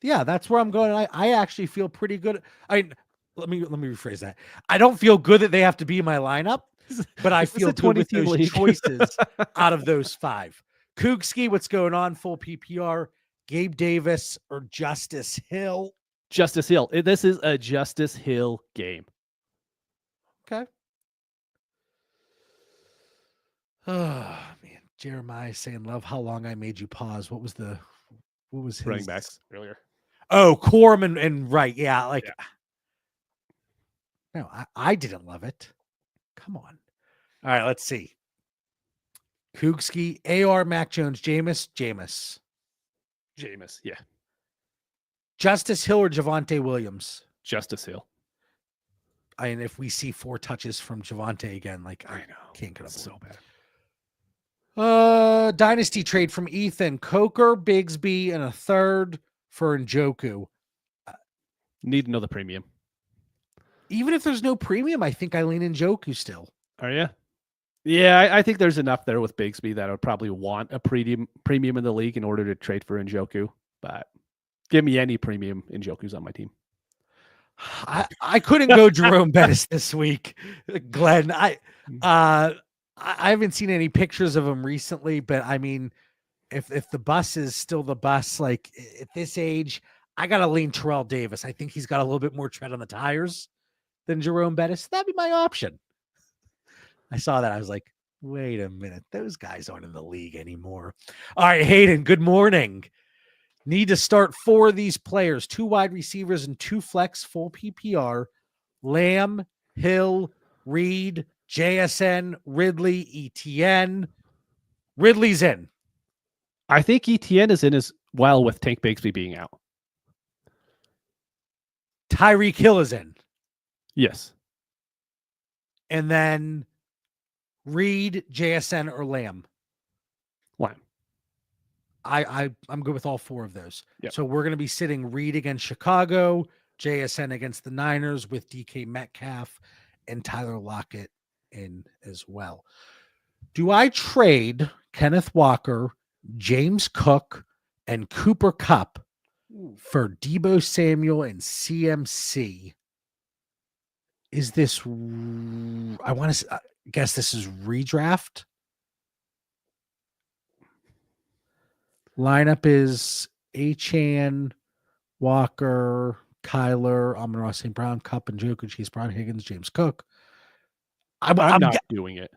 Yeah, that's where I'm going. I actually feel pretty good. Let me rephrase that. I don't feel good that they have to be in my lineup, but I feel good with those choices out of those 5. Kookski, what's going on? Full PPR. Gabe Davis or Justice Hill? Justice Hill. This is a Justice Hill game. Okay. Oh man, Jeremiah saying, "Love how long I made you pause." What was his running backs earlier? Oh, Corm and right, yeah. No, I didn't love it. Come on. All right, let's see. Kookski, AR, Mac Jones, Jameis, yeah. Justice Hill or Javonte Williams? Justice Hill. I mean, if we see 4 touches from Javonte again, I know, can't get up so bad. Dynasty trade from Ethan, Coker, Bigsby, and a third for Njoku. Need another premium. Even if there's no premium, I think I lean Njoku still. Are you? Yeah, I think there's enough there with Bigsby that I would probably want a premium in the league in order to trade for Njoku. But give me any premium Njoku's on my team. I couldn't go Jerome Bettis this week, Glenn. I haven't seen any pictures of him recently, but I mean, if the bus is still the bus, at this age, I gotta lean Terrell Davis. I think he's got a little bit more tread on the tires than Jerome Bettis. That'd be my option. I saw that. I was like, wait a minute. Those guys aren't in the league anymore. All right, Hayden, good morning. Need to start 4 of these players, 2 wide receivers and 2 flex, full PPR. Lamb, Hill, Reed, JSN, Ridley, ETN. Ridley's in. I think ETN is in as well with Tank Bigsby being out. Tyreek Hill is in. Yes. And then Reed, JSN, or Lamb? Lamb. I'm good with all 4 of those. Yep. So we're going to be sitting Reed against Chicago, JSN against the Niners with DK Metcalf and Tyler Lockett in as well. Do I trade Kenneth Walker, James Cook, and Cooper Kupp for Deebo Samuel and CMC? Is this, I want to guess this is redraft. Lineup is Achane, Walker, Kyler, Amon-Ra St. Brown, Kupp, and Njoku, Chase Brown, Higgins, James Cook. I'm not doing it.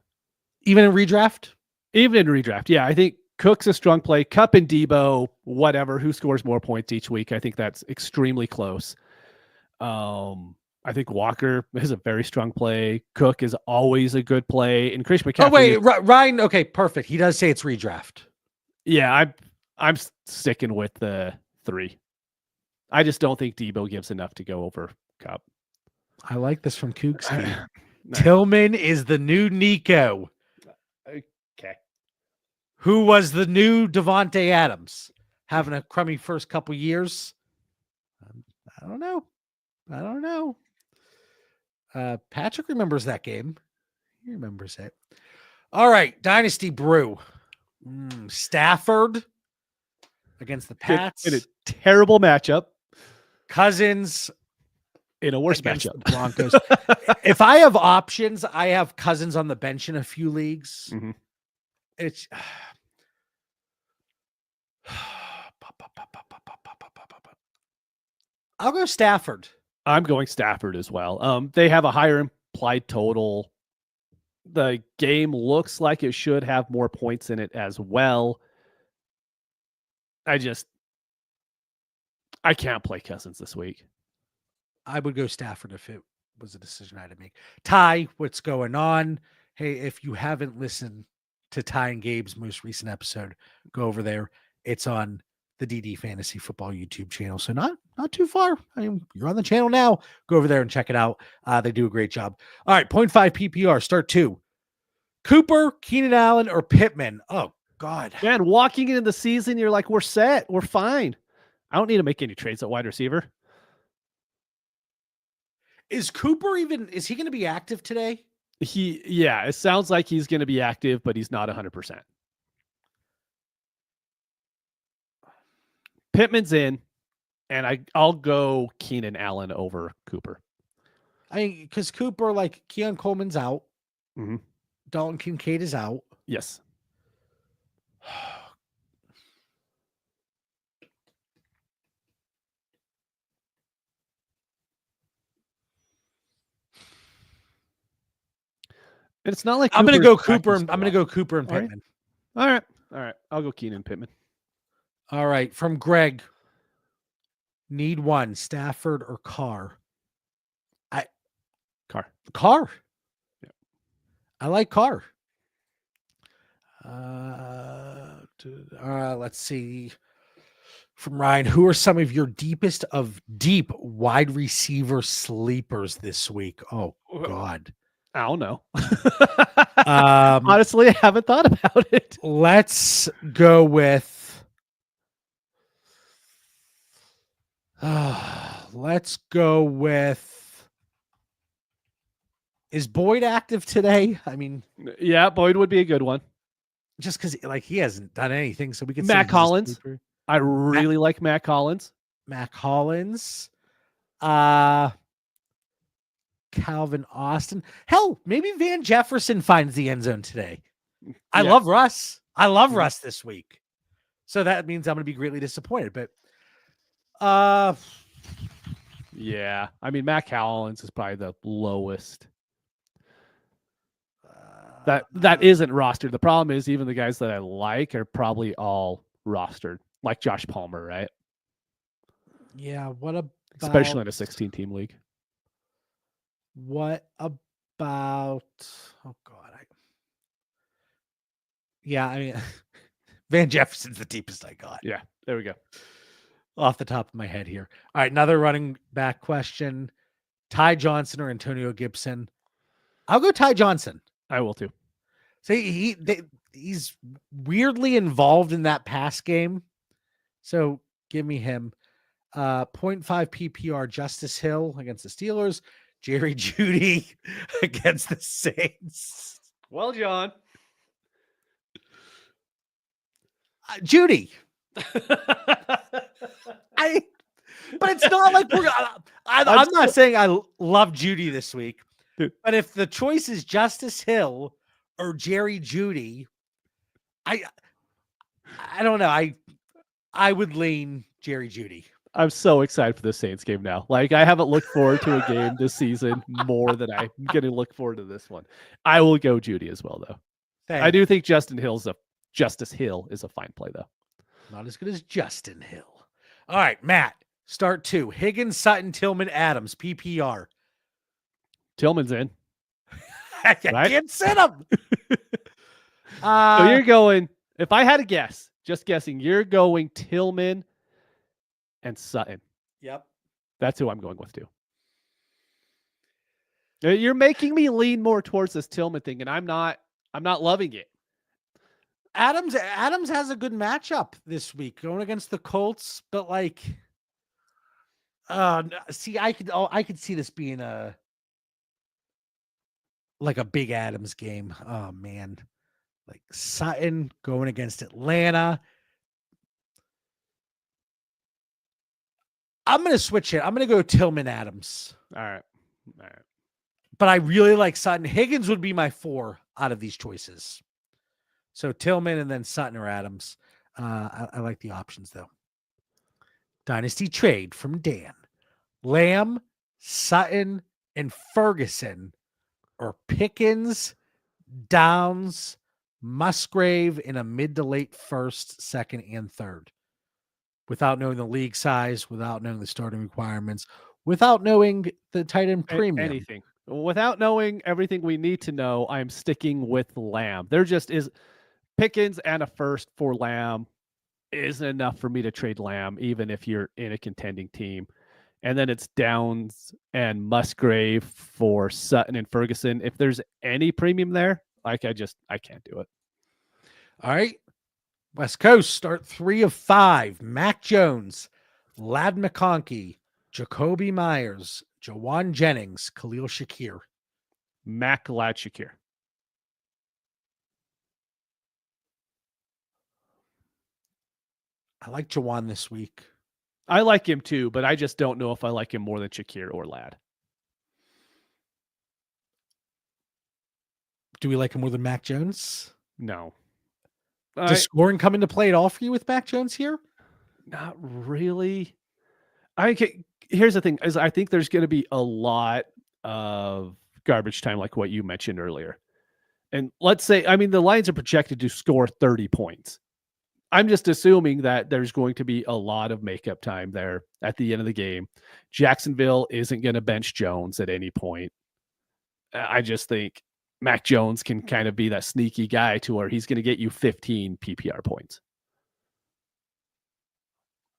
Even in redraft? Even in redraft, yeah. I think Cook's a strong play. Kupp and Deebo, whatever, who scores more points each week. I think that's extremely close. I think Walker is a very strong play. Cook is always a good play. And Chris McCaffrey. Oh, wait, Ryan. Okay, perfect. He does say it's redraft. Yeah, I'm sticking with the 3. I just don't think Deebo gives enough to go over Kupp. I like this from Kookski. Tillman is the new Nico. Okay. Who was the new Devontae Adams? Having a crummy first couple years? I don't know. Patrick remembers that game. He remembers it. All right, Dynasty Brew. Stafford against the Pats. In a terrible matchup. Cousins in a worse against matchup. the Broncos. If I have options, I have Cousins on the bench in a few leagues. Mm-hmm. It's I'll go Stafford. I'm going Stafford as well. They have a higher implied total. The game looks like it should have more points in it as well. I can't play Cousins this week. I would go Stafford if it was a decision I had to make. Ty, what's going on? Hey, if you haven't listened to Ty and Gabe's most recent episode, go over there. It's on the DD Fantasy Football YouTube channel. So not too far. I mean, you're on the channel now. Go over there and check it out. They do a great job. All right, 0.5 PPR, start 2. Cooper, Keenan Allen, or Pittman? Oh, God. Man, walking into the season, you're like, we're set. We're fine. I don't need to make any trades at wide receiver. Is Cooper is he going to be active today? Yeah, it sounds like he's going to be active, but he's not 100%. Pittman's in, and I'll go Keenan Allen over Cooper. I mean, because Cooper, like, Keon Coleman's out. Mm-hmm. Dalton Kincaid is out. Yes. It's not like I'm going to go Cooper. I'm going to go Cooper and Pittman. All right. I'll go Keenan Pittman. All right. From Greg. Need one, Stafford or Carr? Carr. Yeah. I like Carr. Let's see. From Ryan, who are some of your deepest of deep wide receiver sleepers this week? Oh, God. I don't know. Honestly, I haven't thought about it. Let's go with is Boyd active today? I mean, yeah, Boyd would be a good one. Just because like he hasn't done anything, so we can Matt Collins. I really like Matt Collins. Calvin Austin. Hell, maybe Van Jefferson finds the end zone today. I love Russ. I love Russ this week. So that means I'm going to be greatly disappointed. But yeah, I mean, Matt Collins is probably the lowest. That isn't rostered. The problem is even the guys that I like are probably all rostered, like Josh Palmer, right? Yeah. What about especially in a 16-team league? What about? Oh God, I mean, Van Jefferson's the deepest I got. Yeah, there we go. Off the top of my head here. All right, another running back question: Ty Johnson or Antonio Gibson? I'll go Ty Johnson. I will too. So he's weirdly involved in that pass game. So give me him. 0.5 PPR Justice Hill against the Steelers. Jerry Jeudy against the Saints. Well, John. Jeudy. But it's not like I'm not saying I love Jeudy this week. But if the choice is Justice Hill or Jerry Jeudy, I don't know. I would lean Jerry Jeudy. I'm so excited for the Saints game now. Like, I haven't looked forward to a game this season more than I'm going to look forward to this one. I will go Jeudy as well, though. I do think Justice Hill is a fine play, though. Not as good as Justin Hill. All right, Matt, start 2. Higgins, Sutton, Tillman, Adams, PPR. Tillman's in. I can't sit him. So you're going, if I had a guess, just guessing, you're going Tillman and Sutton. Yep. That's who I'm going with too. You're making me lean more towards this Tillman thing, and I'm not loving it. Adams has a good matchup this week going against the Colts, but like see, I could see this being a big Adams game. Oh man. Like Sutton going against Atlanta. I'm going to switch it. I'm going to go Tillman Adams. All right. But I really like Sutton. Higgins would be my 4 out of these choices. So Tillman and then Sutton or Adams. I like the options, though. Dynasty trade from Dan. Lamb, Sutton, and Ferguson, or Pickens, Downs, Musgrave in a mid to late first, second, and third. Without knowing the league size, without knowing the starting requirements, without knowing the tight end premium. Anything. Without knowing everything we need to know, I'm sticking with Lamb. There just is Pickens and a first for Lamb isn't enough for me to trade Lamb, even if you're in a contending team. And then it's Downs and Musgrave for Sutton and Ferguson. If there's any premium there, I can't do it. All right. West Coast start 3 of 5. Mac Jones, Ladd McConkey, Jacoby Myers, Jawan Jennings, Khalil Shakir. Mac, Ladd, Shakir. I like Jawan this week. I like him too, but I just don't know if I like him more than Shakir or Ladd. Do we like him more than Mac Jones? No. Does scoring come into play at all for you with Mac Jones here? Not really. Here's the thing: is I think there's going to be a lot of garbage time, like what you mentioned earlier. And let's say, the Lions are projected to score 30 points. I'm just assuming that there's going to be a lot of makeup time there at the end of the game. Jacksonville isn't going to bench Jones at any point. I just think Mac Jones can kind of be that sneaky guy to where he's going to get you 15 PPR points.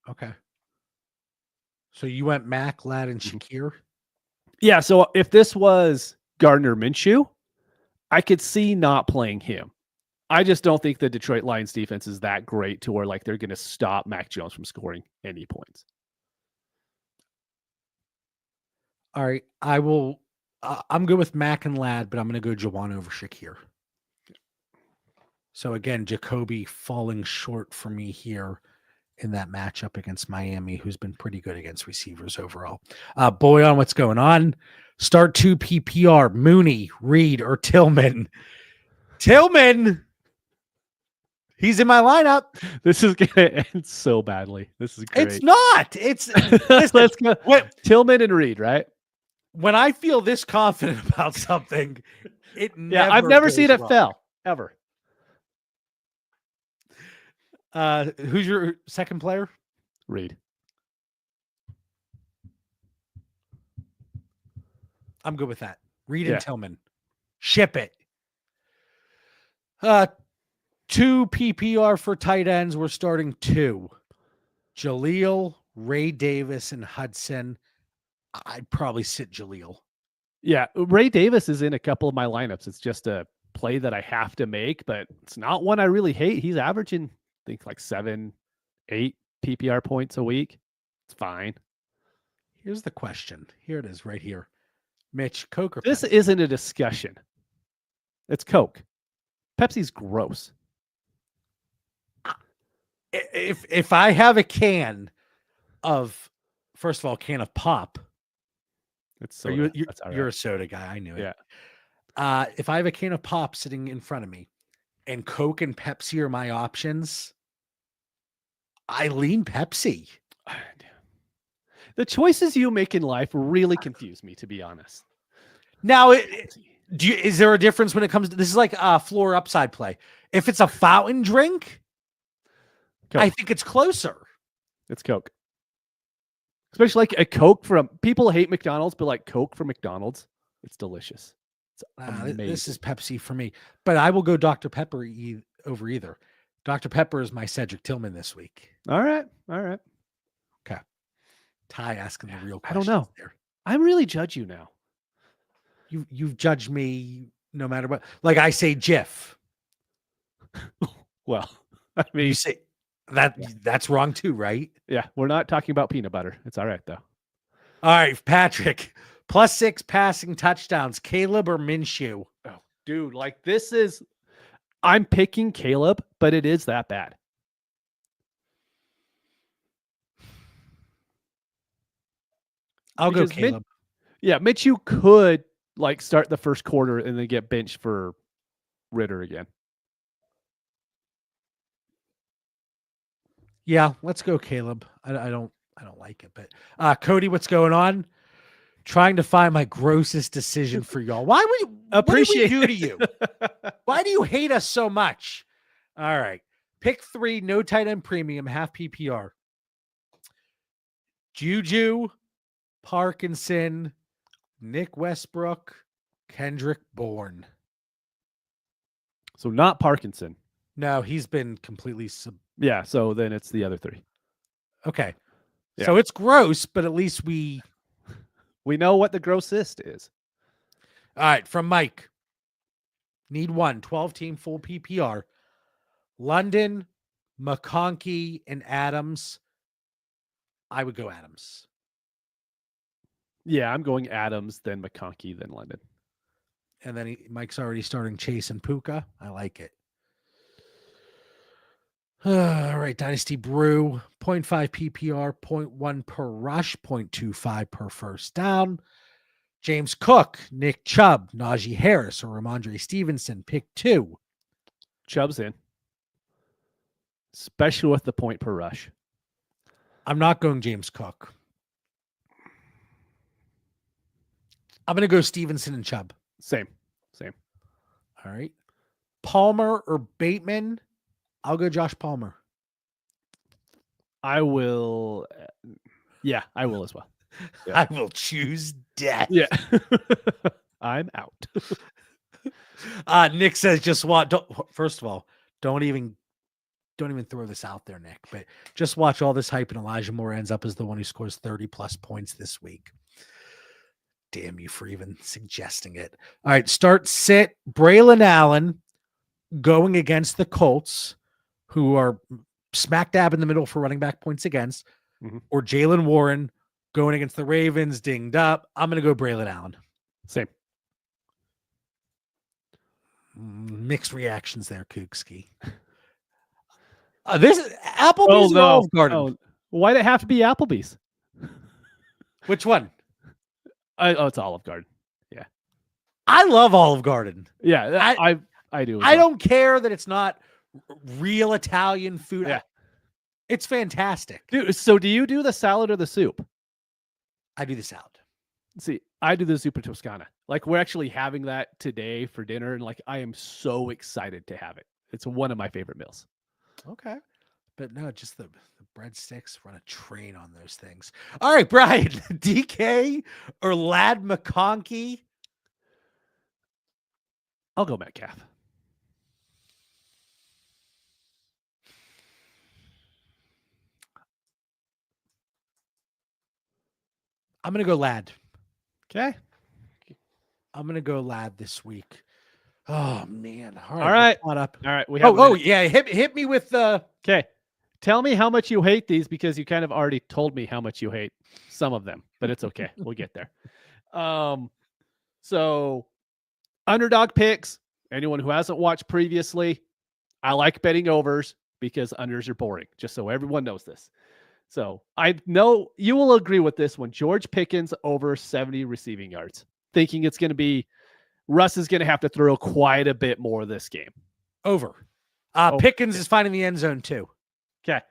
Okay. So you went Mac, Ladd, and Shakir? Yeah, so if this was Gardner Minshew, I could see not playing him. I just don't think the Detroit Lions defense is that great to where they're going to stop Mac Jones from scoring any points. All right. I will. I'm good with Mac and Ladd, but I'm going to go Jawan over Shakir. So again, Jacoby falling short for me here in that matchup against Miami, who's been pretty good against receivers overall. Boy, on what's going on. Start 2 PPR, Mooney, Reed, or Tillman. Tillman! He's in my lineup. This is going to end so badly. This is great. It's not. It's Let's go. Tillman and Reed, right? When I feel this confident about something, I've never seen it fail, ever. Who's your second player? Reed. I'm good with that. Reed and Tillman. Ship it. 2 PPR for tight ends. We're starting 2. Jaleel, Ray Davis, and Hudson. I'd probably sit Jaleel. Yeah, Ray Davis is in a couple of my lineups. It's just a play that I have to make, but it's not one I really hate. He's averaging, I think, 7, 8 PPR points a week. It's fine. Here's the question. Here it is right here. Mitch, Coke or This Pepsi? isn't a discussion. It's Coke. Pepsi's gross. If I have a can of, first of all, a can of pop. It's soda. You're a soda guy. I knew it. Yeah. If I have a can of pop sitting in front of me and Coke and Pepsi are my options, I lean Pepsi. The choices you make in life really confuse me, to be honest. Now, is there a difference when it comes to this? Is like a floor upside play. If it's a fountain drink, Coke. I think it's closer. It's Coke. Especially like a Coke from, people hate McDonald's, but like Coke from McDonald's, it's delicious. It's amazing. This is Pepsi for me, but I will go Dr. Pepper over either. Dr. Pepper is my Cedric Tillman this week. All right. Okay. Ty asking the real I questions. don't know. There. I really judge you now. You've judged me no matter what. Like I say, Jif. Well, I mean, you say that's wrong too, right? Yeah, we're not talking about peanut butter. It's all right though. All right, Patrick. +6 passing touchdowns. Caleb or Minshew? Oh, dude, this is. I'm picking Caleb, but it is that bad. I'll go Caleb. Mitch, you could like start the first quarter and then get benched for Ritter again. Yeah, let's go Caleb. I don't like it, but Cody, what's going on? Trying to find my grossest decision for y'all. Why would you appreciate what did we do to you? Why do you hate us so much? All right. Pick 3, no tight end premium, half PPR. Juju, Parkinson, Nick Westbrook, Kendrick Bourne. So not Parkinson. No, he's been completely yeah, so then it's the other 3. Okay. Yeah. So it's gross, but at least we know what the grossest is. All right, from Mike. Need 1, 12-team full PPR. London, McConkey, and Adams. I would go Adams. Yeah, I'm going Adams, then McConkey, then London. And then Mike's already starting Chase and Puka. I like it. All right, Dynasty Brew, 0.5 PPR, 0.1 per rush, 0.25 per first down. James Cook, Nick Chubb, Najee Harris, or Ramondre Stevenson, pick 2. Chubb's in. Especially with the point per rush. I'm not going James Cook. I'm going to go Stevenson and Chubb. Same. All right. Palmer or Bateman? I'll go Josh Palmer. I will. Yeah, I will as well. Yeah. I will choose death. Yeah. I'm out. Nick says first of all, don't even throw this out there, Nick, but just watch all this hype and Elijah Moore ends up as the one who scores 30 plus points this week. Damn you for even suggesting it. All right, start sit Braylon Allen going against the Colts, who are smack dab in the middle for running back points against, or Jalen Warren going against the Ravens, dinged up. I'm going to go Braylon Allen. Same. Mixed reactions there, Kookski. This is Applebee's or Olive Garden? Oh, why'd it have to be Applebee's? Which one? It's Olive Garden. Yeah. I love Olive Garden. Yeah, I do. I don't care that it's not real Italian food. Yeah. It's fantastic. Dude, so do you do the salad or the soup? I do the salad. See, I do the zuppa Toscana. Like, we're actually having that today for dinner, and like I am so excited to have it. It's one of my favorite meals. Okay. But no, just the breadsticks, run a train on those things. All right, Brian, DK or Lad McConkey? I'll go Metcalf. I'm going to go Lad. Okay. I'm going to go Lad this week. Oh, man. All right. All right. Yeah. Hit me with the... Okay. Tell me how much you hate these, because you kind of already told me how much you hate some of them, but it's okay. We'll get there. So underdog picks, anyone who hasn't watched previously, I like betting overs because unders are boring, just so everyone knows this. So I know you will agree with this one. George Pickens over 70 receiving yards, thinking it's going to be Russ is going to have to throw quite a bit more this game. Over. Pickens is finding the end zone too. Okay.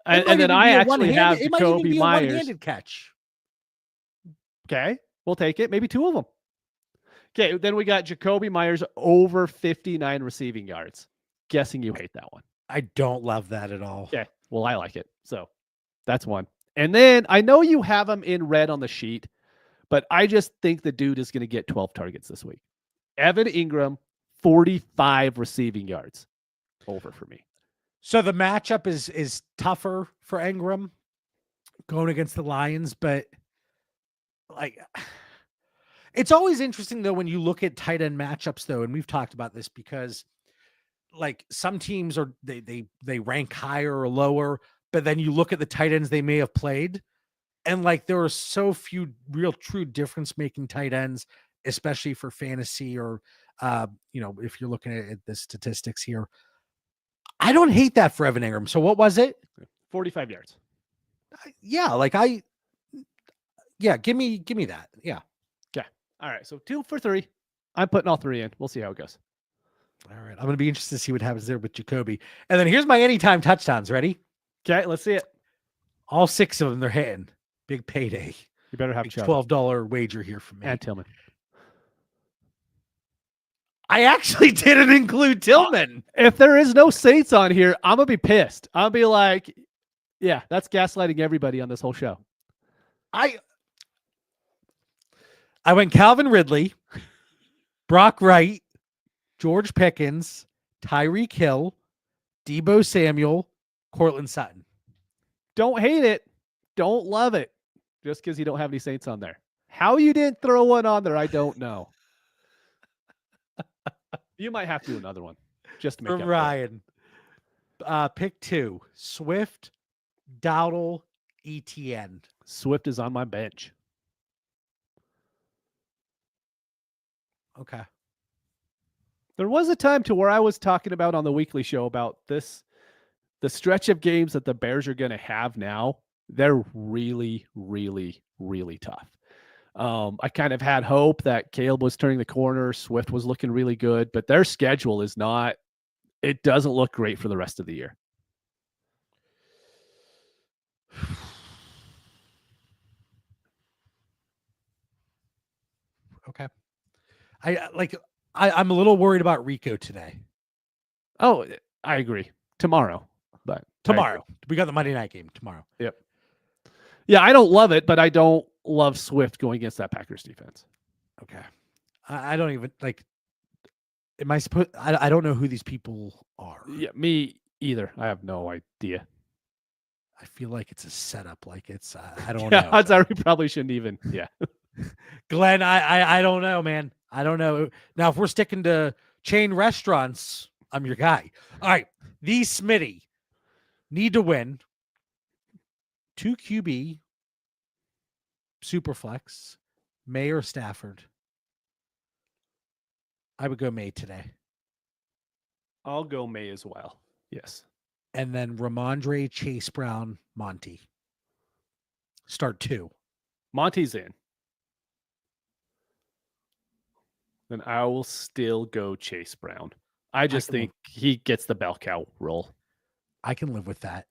And then I actually have Jacoby Myers. One-handed catch. Okay. We'll take it. Maybe 2 of them. Okay. Then we got Jacoby Myers over 59 receiving yards. Guessing you hate that one. I don't love that at all. Okay. Well, I like it. So that's one. And then I know you have him in red on the sheet, but I just think the dude is going to get 12 targets this week. Evan Ingram, 45 receiving yards. Over for me. So the matchup is tougher for Ingram going against the Lions, but like it's always interesting though when you look at tight end matchups though, and we've talked about this because like some teams are they rank higher or lower, but then you look at the tight ends they may have played, and like there are so few real true difference making tight ends, especially for fantasy or If you're looking at the statistics here, I don't hate that for Evan Ingram. So what was it? 45 yards. Yeah, give me that. Yeah. Okay. All right. So 2 for 3. I'm putting all 3 in. We'll see how it goes. All right. I'm going to be interested to see what happens there with Jacoby. And then here's my anytime touchdowns. Ready? Okay. Let's see it. All 6 of them, they're hitting. Big payday. You better have $12 wager here for me. And Tillman. I actually didn't include Tillman. If there is no Saints on here, I'm going to be pissed. I'll be like, yeah, that's gaslighting everybody on this whole show. I went Calvin Ridley, Brock Wright, George Pickens, Tyreek Hill, Deebo Samuel, Cortland Sutton. Don't hate it. Don't love it. Just because you don't have any Saints on there. How you didn't throw one on there, I don't know. You might have to do another one just to make For Ryan. Pick 2. Swift, Dowdle, ETN. Swift is on my bench. Okay. There was a time to where I was talking about on the weekly show about this, the stretch of games that the Bears are going to have now. They're really, really, really tough. I kind of had hope that Caleb was turning the corner. Swift was looking really good, but their schedule is not, it doesn't look great for the rest of the year. Okay. I'm a little worried about Rico today. Oh, I agree. Tomorrow. We got the Monday night game tomorrow. Yep. Yeah, I don't love it, but I don't love Swift going against that Packers defense. Okay. I don't even am I supposed, I don't know who these people are. Yeah, me either. I have no idea. I feel like it's a setup. Like it's, I don't know. Odds are we probably shouldn't even. Yeah. Glenn, I don't know, man. I don't know. Now, if we're sticking to chain restaurants, I'm your guy. All right. These Smitty need to win 2 QB, Superflex, May or Stafford. I would go May today. I'll go May as well. Yes. And then Ramondre, Chase Brown, Monty. Start 2. Monty's in. Then I will still go Chase Brown. I just think he gets the bell cow role. I can live with that.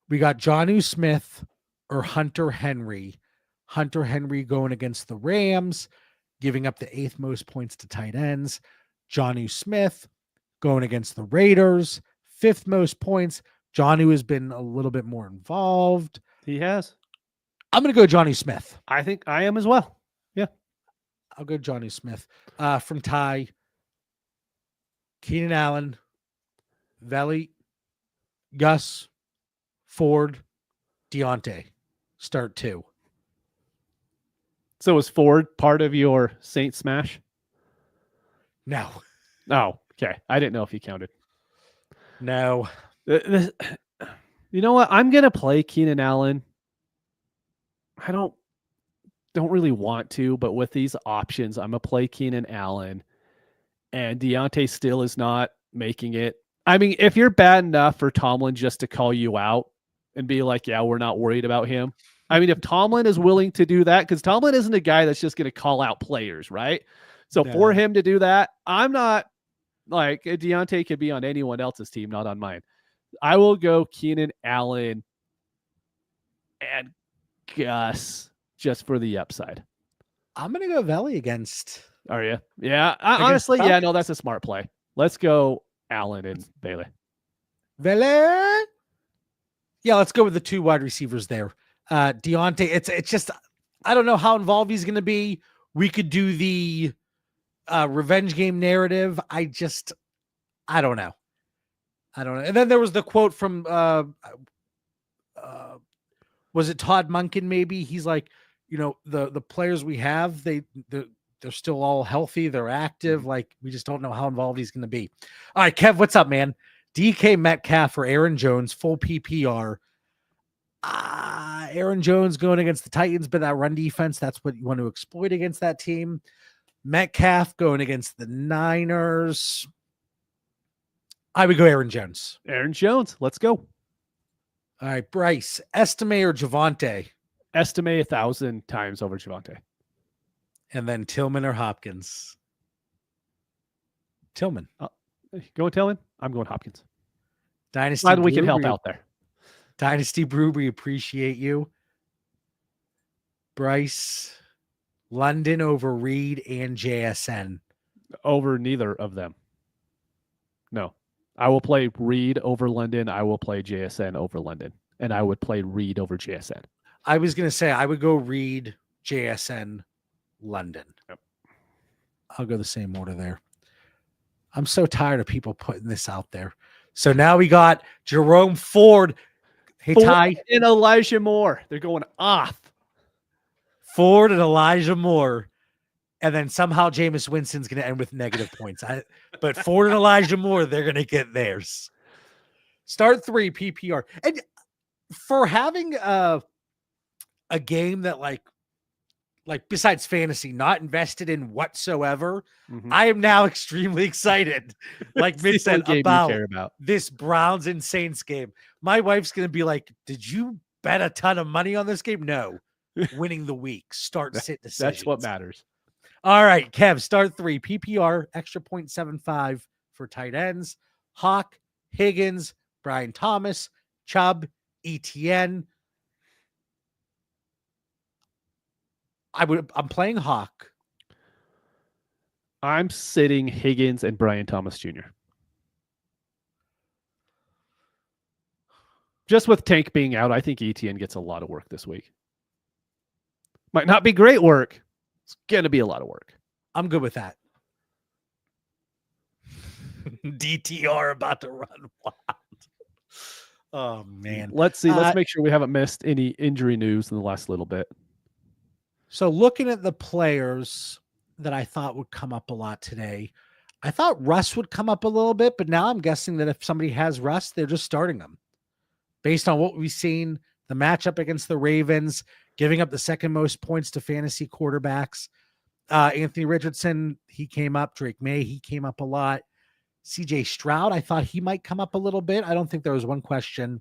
We got Jonnu Smith or Hunter Henry. Hunter Henry going against the Rams, giving up the 8th most points to tight ends. Jonnu Smith going against the Raiders, 5th most points. Jonnu has been a little bit more involved. He has. I'm going to go Jonnu Smith. I think I am as well. Yeah. I'll go Jonnu Smith. From Ty, Keenan Allen, Valley, Gus, Ford, Deontay. Start 2. So is Ford part of your Saint smash? No. Oh, okay. I didn't know if he counted. No. You know what? I'm going to play Keenan Allen. I don't really want to, but with these options, I'm going to play Keenan Allen. And Deontay still is not making it. I mean, if you're bad enough for Tomlin just to call you out and be like, yeah, we're not worried about him. I mean, if Tomlin is willing to do that, because Tomlin isn't a guy that's just going to call out players, right? So for him to do that, I'm not like Deontay could be on anyone else's team, not on mine. I will go Keenan Allen and Gus just for the upside. I'm going to go Valley against. Are you? Yeah. Honestly, yeah, no, that's a smart play. Let's go Allen and Bailey. Valley? Yeah, let's go with the 2 wide receivers there. Deontay, it's just, I don't know how involved he's going to be. We could do the revenge game narrative. I don't know. And then there was the quote from, was it Todd Monken? Maybe he's like, the players we have, they're still all healthy. They're active. Like, we just don't know how involved he's going to be. All right, Kev, what's up, man? DK Metcalf or Aaron Jones, full PPR. Aaron Jones going against the Titans, but that run defense, that's what you want to exploit against that team. Metcalf going against the Niners. I would go Aaron Jones. Aaron Jones. Let's go. All right, Bryce. Estime or Javonte? Estime 1,000 times over Javonte. And then Tillman or Hopkins? Tillman. Going Tillman? I'm going Hopkins. Dynasty Glad we can help out there. Dynasty Brew, we appreciate you. Bryce, London over Reed and JSN. Over neither of them. No. I will play Reed over London. I will play JSN over London. And I would play Reed over JSN. I was going to say, I would go Reed, JSN, London. Yep. I'll go the same order there. I'm so tired of people putting this out there. So now we got Jerome Ford. Hey, Ty. And Elijah Moore. They're going off. Ford and Elijah Moore. And then somehow Jameis Winston's going to end with negative points. But Ford and Elijah Moore, they're going to get theirs. Start 3 PPR. And for having a game that like besides fantasy, not invested in whatsoever, I am now extremely excited. Like Mitch said, about this Browns and Saints game. My wife's going to be like, did you bet a ton of money on this game? No. Winning the week. Sit decisions. That's what matters. All right, Kev, start 3. PPR, extra 0.75 for tight ends. Hawk, Higgins, Brian Thomas, Chubb, ETN. I'm playing Hawk. I'm sitting Higgins and Brian Thomas Jr. Just with Tank being out, I think ETN gets a lot of work this week. Might not be great work. It's going to be a lot of work. I'm good with that. DTR about to run wild. Oh, man. Let's see. Let's make sure we haven't missed any injury news in the last little bit. So looking at the players that I thought would come up a lot today, I thought Russ would come up a little bit, but now I'm guessing that if somebody has Russ, they're just starting him. Based on what we've seen, the matchup against the Ravens, giving up the second most points to fantasy quarterbacks. Anthony Richardson, he came up. Drake May, he came up a lot. CJ Stroud, I thought he might come up a little bit. I don't think there was one question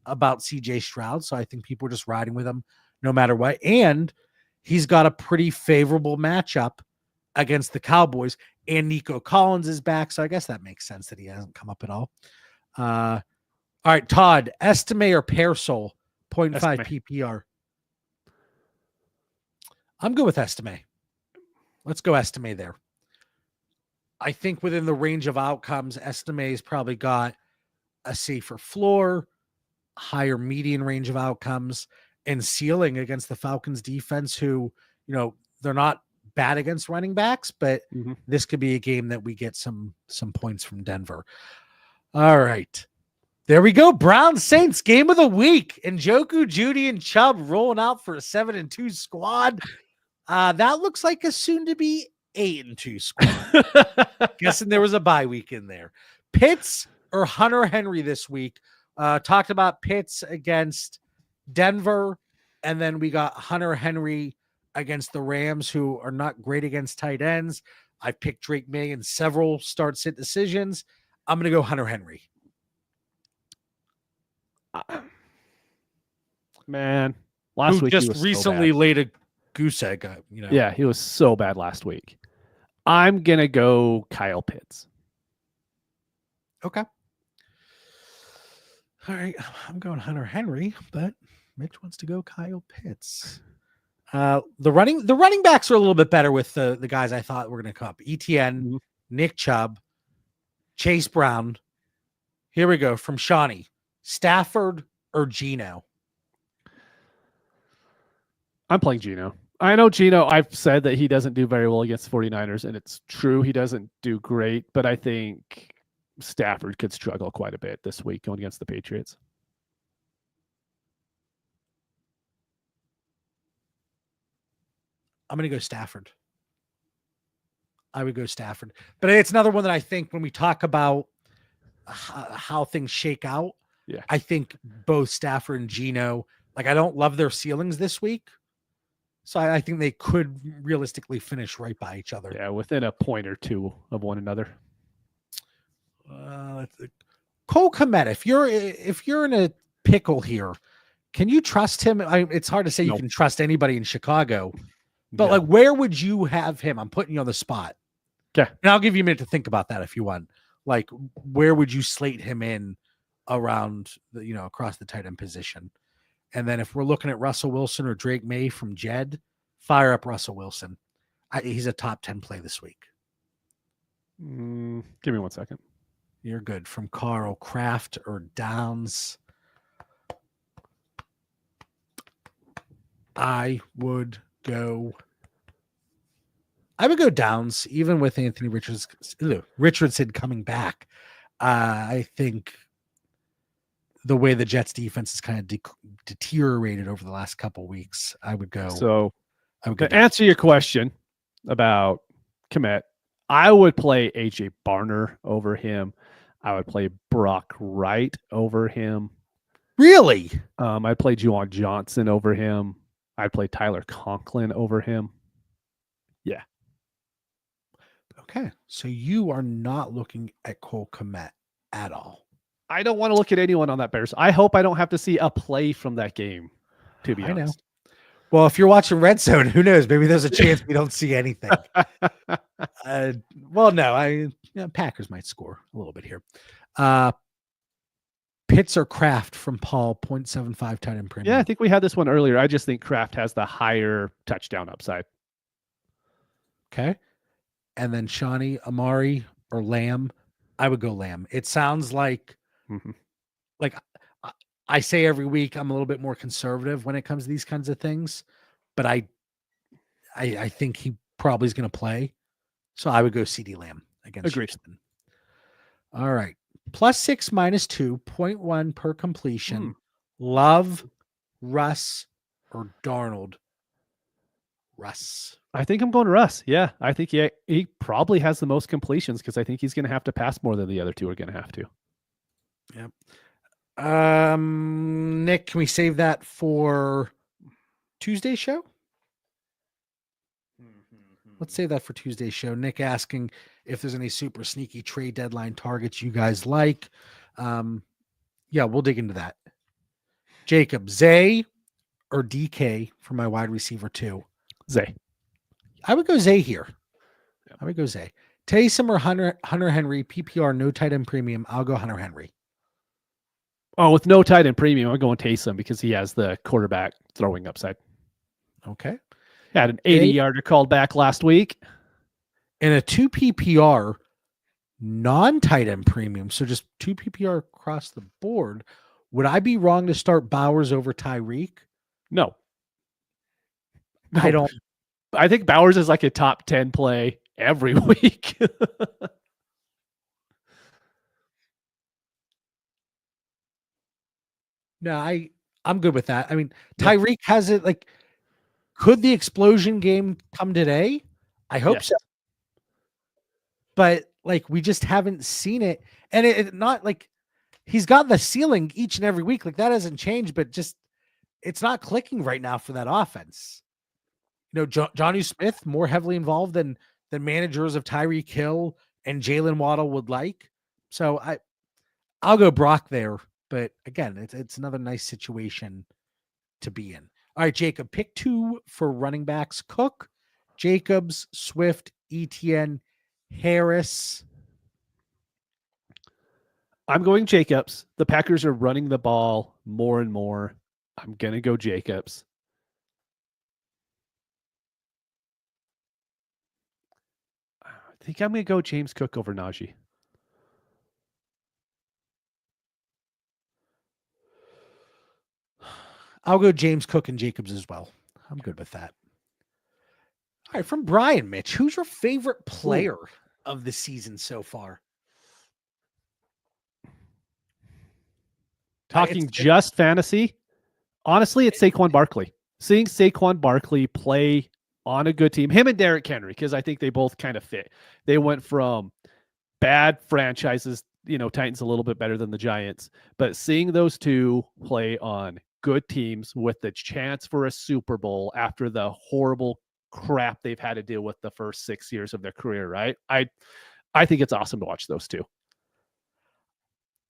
about CJ Stroud, so I think people were just riding with him no matter what. And he's got a pretty favorable matchup against the Cowboys, and Nico Collins is back, so I guess that makes sense that he hasn't come up at all. All right, Todd, Estime or Pearsall, 0.5 PPR. I'm good with Estime. Let's go Estime there. I think within the range of outcomes, Estime's probably got a safer floor, higher median range of outcomes, and ceiling against the Falcons defense, who, they're not bad against running backs, but this could be a game that we get some points from Denver. All right. There we go. Browns Saints game of the week. Njoku, Judy, and Chubb rolling out for a 7-2 squad. That looks like a soon-to-be 8-2 squad. Guessing there was a bye week in there. Pitts or Hunter Henry this week. Talked about Pitts against Denver, and then we got Hunter Henry against the Rams, who are not great against tight ends. I picked Drake May in several start-sit decisions. I'm going to go Hunter Henry. Man, last week just recently laid a goose egg. Yeah, he was so bad last week. I'm gonna go Kyle Pitts. Okay. All right, I'm going Hunter Henry, but Mitch wants to go Kyle Pitts. The running backs are a little bit better with the guys I thought were going to come up. ETN, Nick Chubb, Chase Brown. Here we go from Shawnee. Stafford or Geno? I'm playing Geno. I know Geno, I've said that he doesn't do very well against 49ers, and it's true. He doesn't do great, but I think Stafford could struggle quite a bit this week going against the Patriots. I'm going to go Stafford. I would go Stafford. But it's another one that I think when we talk about how things shake out, I think both Stafford and Geno, I don't love their ceilings this week, So I think they could realistically finish right by each other. Yeah, within a point or two of one another. Cole Kmet, if you're in a pickle here, can you trust him? It's hard to say you can trust anybody in Chicago, but like, where would you have him? I'm putting you on the spot. Okay. And I'll give you a minute to think about that if you want. Like, where would you slate him in around across the tight end position? And then if we're looking at Russell Wilson or Drake May from Jed, fire up Russell Wilson. He's a top 10 play this week. Give me 1 second. You're good. From Carl, Kraft or Downs. I would go Downs, even with Anthony Richardson coming back. I think the way the Jets defense has kind of deteriorated over the last couple of weeks, I would go. So to answer your question about Kmet, I would play AJ Barner over him. I would play Brock Wright over him. Really? I'd play Juwan Johnson over him. I'd play Tyler Conklin over him. Yeah. Okay. So you are not looking at Cole Kmet at all. I don't want to look at anyone on that Bears. I hope I don't have to see a play from that game, to be honest. Well, if you're watching Red Zone, who knows? Maybe there's a chance we don't see anything. Packers might score a little bit here. Pitts or Kraft from Paul, 0.75 tight end premium. Yeah, I think we had this one earlier. I just think Kraft has the higher touchdown upside. Okay. And then Shawnee, Amari, or Lamb. I would go Lamb. It sounds like, like I say every week, I'm a little bit more conservative when it comes to these kinds of things, but I think he probably is going to play. So I would go CD Lamb against Houston. All right. +6, -2, 0.1 per completion. Love, Russ, or Darnold? Russ. I think I'm going Russ. Yeah, I think he probably has the most completions because I think he's going to have to pass more than the other two are going to have to. Yep. Nick, can we save that for Tuesday's show? Let's save that for Tuesday's show. Nick asking if there's any super sneaky trade deadline targets you guys like. Yeah, we'll dig into that. Jacob, Zay or DK for my wide receiver 2? Zay. I would go Zay here. I would go Zay. Taysom or Hunter Henry, PPR, no tight end premium. I'll go Hunter Henry. Oh, with no tight end premium, I'm going Taysom because he has the quarterback throwing upside. Okay. Had an 80-yarder called back last week. And a 2 PPR non-tight end premium, so just 2 PPR across the board. Would I be wrong to start Bowers over Tyreek? No. I don't. I think Bowers is like a top 10 play every week. No, I'm good with that. I mean, Tyreek has it like, could the explosion game come today? I hope so. But like, we just haven't seen it. And it not like he's got the ceiling each and every week. Like that hasn't changed, but just, it's not clicking right now for that offense. Johnny Smith more heavily involved than managers of Tyreek Hill and Jalen Waddle would like. So I'll go Brock there. But again, it's another nice situation to be in. All right, Jacob, pick 2 for running backs. Cook, Jacobs, Swift, Etienne, Harris. I'm going Jacobs. The Packers are running the ball more and more. I'm going to go Jacobs. I think I'm going to go James Cook over Najee. I'll go James Cook and Jacobs as well. I'm good with that. All right, from Brian, Mitch, who's your favorite player of the season so far? Talking just fantasy, honestly, it's Saquon Barkley. Seeing Saquon Barkley play on a good team, him and Derrick Henry, because I think they both kind of fit. They went from bad franchises, Titans a little bit better than the Giants, but seeing those two play on good teams with the chance for a Super Bowl after the horrible crap they've had to deal with the first 6 years of their career, right? I think it's awesome to watch those two.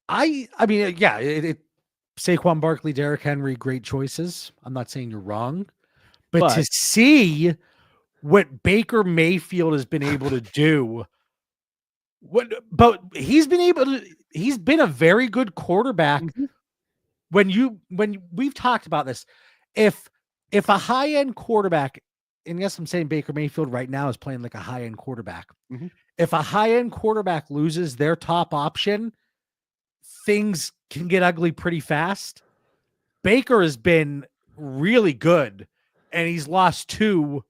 I mean, yeah, Saquon Barkley, Derrick Henry, great choices. I'm not saying you're wrong, but to see what Baker Mayfield has been able to do, he's been a very good quarterback. Mhm. When we've talked about this, if a high end quarterback, and yes, I'm saying Baker Mayfield right now is playing like a high end quarterback. Mhm. If a high end quarterback loses their top option, things can get ugly pretty fast. Baker has been really good, and he's lost two,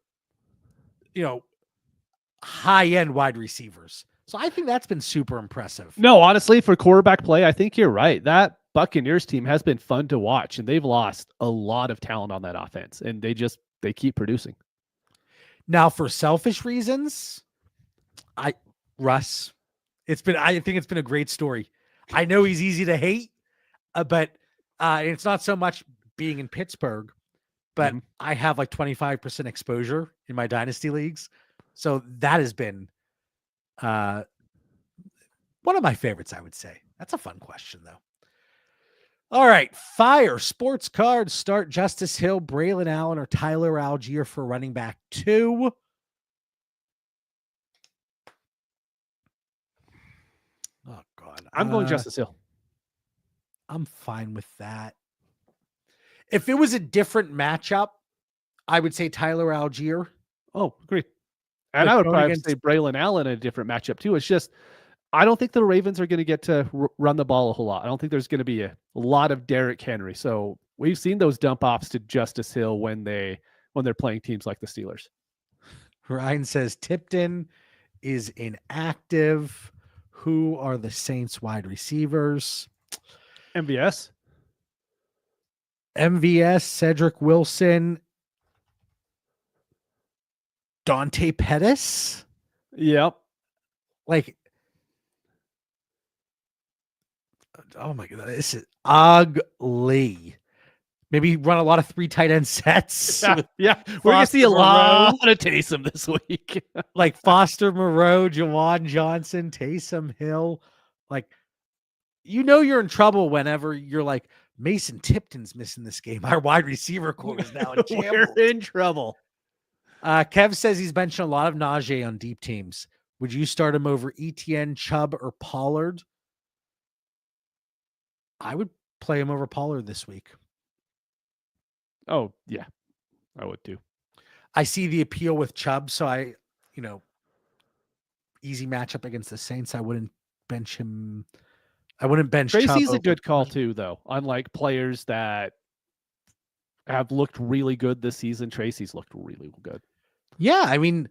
high end wide receivers. So I think that's been super impressive. No, honestly, for quarterback play, I think you're right. That Buccaneers team has been fun to watch, and they've lost a lot of talent on that offense, and they keep producing. Now, for selfish reasons, Russ, I think it's been a great story. I know he's easy to hate, but it's not so much being in Pittsburgh, but I have like 25% exposure in my dynasty leagues. So that has been one of my favorites, I would say. That's a fun question, though. All right. Fire sports cards start Justice Hill, Braylon Allen, or Tyler Algier for running back 2. Oh, God. I'm going Justice Hill. I'm fine with that. If it was a different matchup, I would say Tyler Algier. Oh, agreed. And But I would going probably against- say Braylon Allen in a different matchup too. It's just I don't think the Ravens are going to get to run the ball a whole lot. I don't think there's going to be a lot of Derrick Henry. So we've seen those dump offs to Justice Hill when they're playing teams like the Steelers. Ryan says Tipton is inactive. Who are the Saints wide receivers? MVS, Cedric Wilson, Dante Pettis. Yep. Like, oh my God, this is ugly. Maybe run a lot of 3 tight end sets. Yeah. We're going to see a lot of Taysom this week. Like Foster Moreau, Jawan Johnson, Taysom Hill. Like, you're in trouble whenever you're like, Mason Tipton's missing this game. Our wide receiver core is now in shambles. We're in trouble. Kev says he's mentioned a lot of Najee on deep teams. Would you start him over ETN, Chubb, or Pollard? I would play him over Pollard this week. Oh, yeah. I would too. I see the appeal with Chubb, so easy matchup against the Saints. I wouldn't bench him. I wouldn't bench Tracy's Chubb a good call too, though. Unlike players that have looked really good this season, Tracy's looked really good. Yeah, I mean,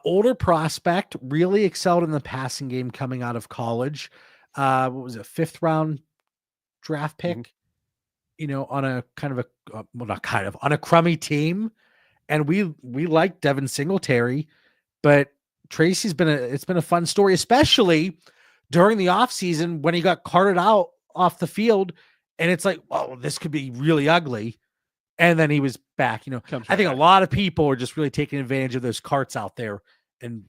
older prospect, really excelled in the passing game coming out of college. What was it, 5th round draft pick? On a kind of on a crummy team, and we like Devin Singletary, but Tracy's it's been a fun story, especially during the offseason when he got carted out off the field, and it's like, well, this could be really ugly. And then he was back. I think a lot of people are just really taking advantage of those carts out there and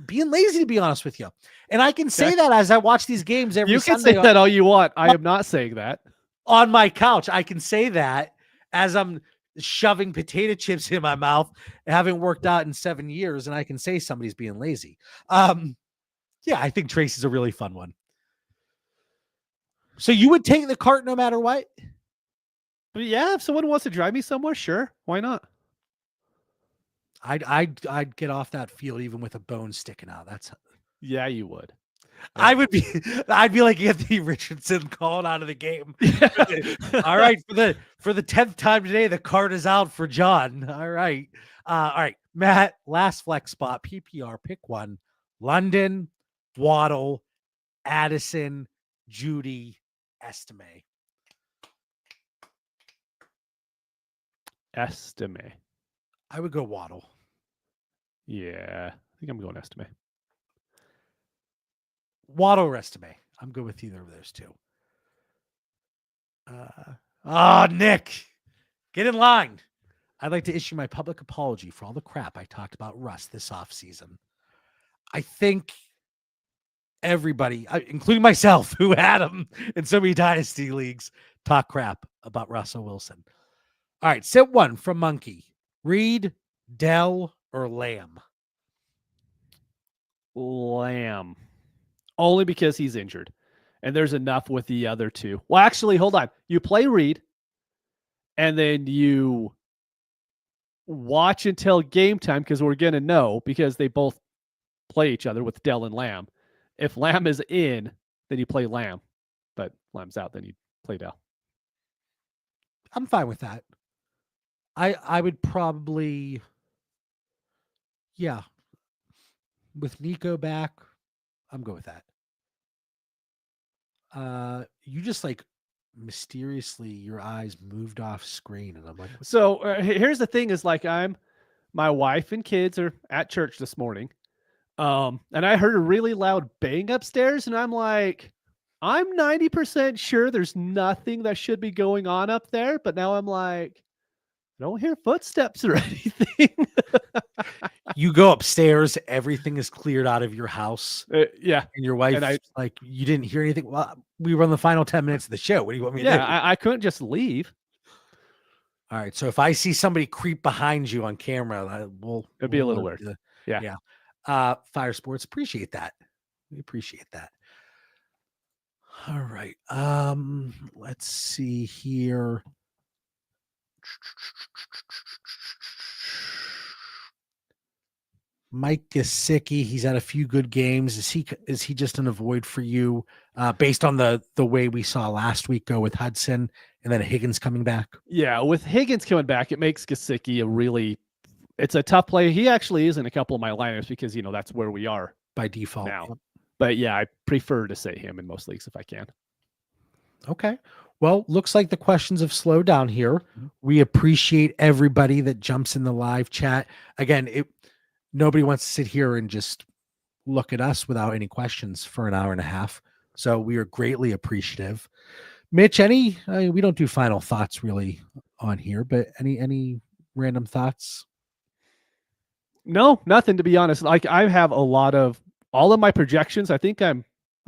being lazy, to be honest with you. And I can say that as I watch these games every Sunday. You can say that all you want. I am not saying that. On my couch, I can say that as I'm shoving potato chips in my mouth, haven't worked out in 7 years, and I can say somebody's being lazy. Yeah, I think Tracy's a really fun one. So you would take the cart no matter what? But yeah, if someone wants to drive me somewhere, sure. Why not? I'd get off that field even with a bone sticking out. Yeah, you would. I'd be like Anthony Richardson calling out of the game. All right, for the 10th time today, the card is out for John. All right. Matt, last flex spot, PPR, pick one. London, Waddle, Addison, Judy, Estime. I would go Waddle. Yeah, I think I'm going Estime. Waddle or Estime. I'm good with either of those two. Oh, Nick, get in line. I'd like to issue my public apology for all the crap I talked about Russ this offseason. I think everybody, including myself, who had him in so many dynasty leagues, talk crap about Russell Wilson. All right, sit one from Monkey. Reed, Dell, or Lamb? Lamb. Only because he's injured. And there's enough with the other two. Well, actually, hold on. You play Reed, and then you watch until game time because we're going to know because they both play each other with Dell and Lamb. If Lamb is in, then you play Lamb. But Lamb's out, then you play Dell. I'm fine with that. I would probably, yeah. With Nico back, I'm good with that. You just like mysteriously your eyes moved off screen, and I'm like, so here's the thing: is like my wife and kids are at church this morning, and I heard a really loud bang upstairs, and I'm like, I'm 90% sure there's nothing that should be going on up there, but now I'm like, I don't hear footsteps or anything. you go upstairs, everything is cleared out of your house. Yeah. And your wife, like, you didn't hear anything. Well, we were on the final 10 minutes of the show. What do you want me to do? Yeah, I couldn't just leave. All right. So if I see somebody creep behind you on camera, it'd be a little weird. Yeah. Fire Sports, appreciate that. We appreciate that. All right. Let's see here. Mike Gesicki, he's had a few good games. Is he just an avoid for you based on the way we saw last week go with Hudson and then Higgins coming back? Yeah, with Higgins coming back, it makes Gesicki it's a tough play. He actually is in a couple of my lineups because, that's where we are by default now. Yep. But yeah, I prefer to say him in most leagues if I can. Okay. Well, looks like the questions have slowed down here. We appreciate everybody that jumps in the live chat. Again, nobody wants to sit here and just look at us without any questions for an hour and a half. So we are greatly appreciative. Mitch, we don't do final thoughts really on here, but any random thoughts? No, nothing, to be honest. Like, I have all of my projections. I think I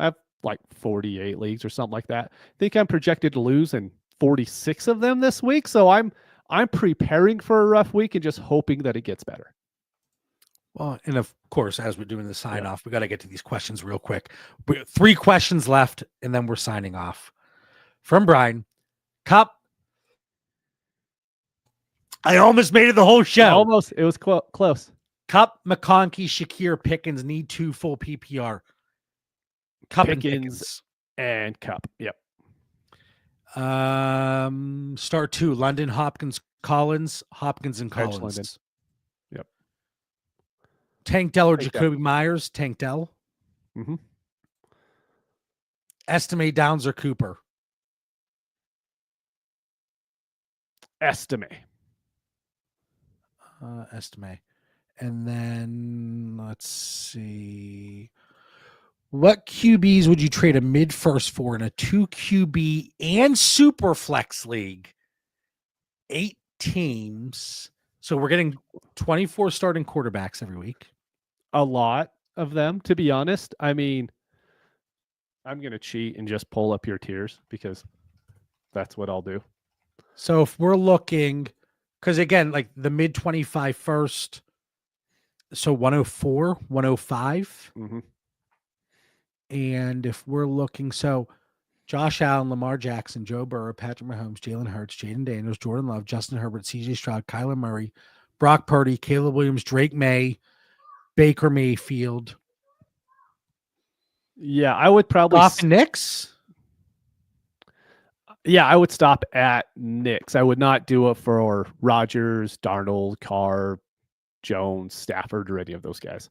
have like 48 leagues or something like that. I think I'm projected to lose in 46 of them this week. So I'm preparing for a rough week and just hoping that it gets better. Well, and of course, as we're doing the sign off, we got to get to these questions real quick. 3 questions left, and then we're signing off. From Brian, Cup. I almost made it the whole show. Almost. It was close. Cup, McConkey, Shakir, Pickens need 2 full PPR. Cup Pickens and Cup. Yep. Start 2, London, Hopkins, Collins, Hopkins and Collins. London. Yep. Tank Dell or Jacoby Myers, Tank Dell. Mm-hmm. Estimate Downs or Cooper. Estimate. Estimate. And then let's see. What QBs would you trade a mid-first for in a 2 QB and super flex league? 8 teams. So we're getting 24 starting quarterbacks every week. A lot of them, to be honest. I mean, I'm going to cheat and just pull up your tiers because that's what I'll do. So if we're looking, because again, like the mid 25 first, so 104, 105. Mm-hmm. And if we're looking, so Josh Allen, Lamar Jackson, Joe Burrow, Patrick Mahomes, Jalen Hurts, Jaden Daniels, Jordan Love, Justin Herbert, CJ Stroud, Kyler Murray, Brock Purdy, Caleb Williams, Drake May, Baker Mayfield. Yeah, I would probably off Knicks. Yeah, I would stop at Knicks. I would not do it for Rodgers, Darnold, Carr, Jones, Stafford, or any of those guys.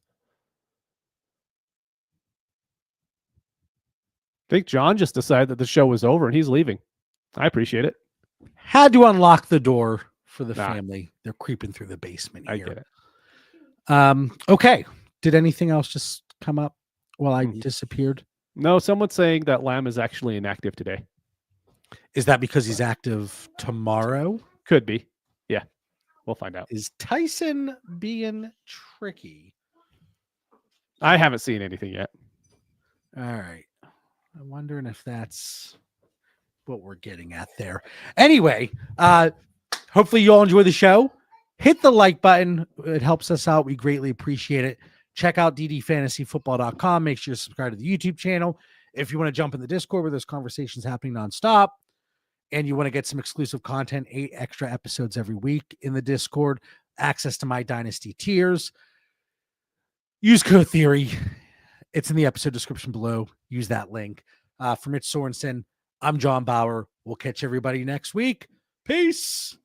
I think John just decided that the show was over and he's leaving. I appreciate it. Had to unlock the door for the family. They're creeping through the basement here. I get it. Okay. Did anything else just come up while I disappeared? No, someone's saying that Lamb is actually inactive today. Is that because he's active tomorrow? Could be. Yeah. We'll find out. Is Tyson being tricky? I haven't seen anything yet. All right. I'm wondering if that's what we're getting at there. Anyway, hopefully you all enjoy the show. Hit the like button. It helps us out. We greatly appreciate it. Check out ddfantasyfootball.com. Make sure you subscribe to the YouTube channel. If you want to jump in the Discord where there's conversations happening nonstop and you want to get some exclusive content, 8 extra episodes every week in the Discord, access to my Dynasty tiers, use code Theory. It's in the episode description below. Use that link. For Mitch Sorensen, I'm John Bauer. We'll catch everybody next week. Peace.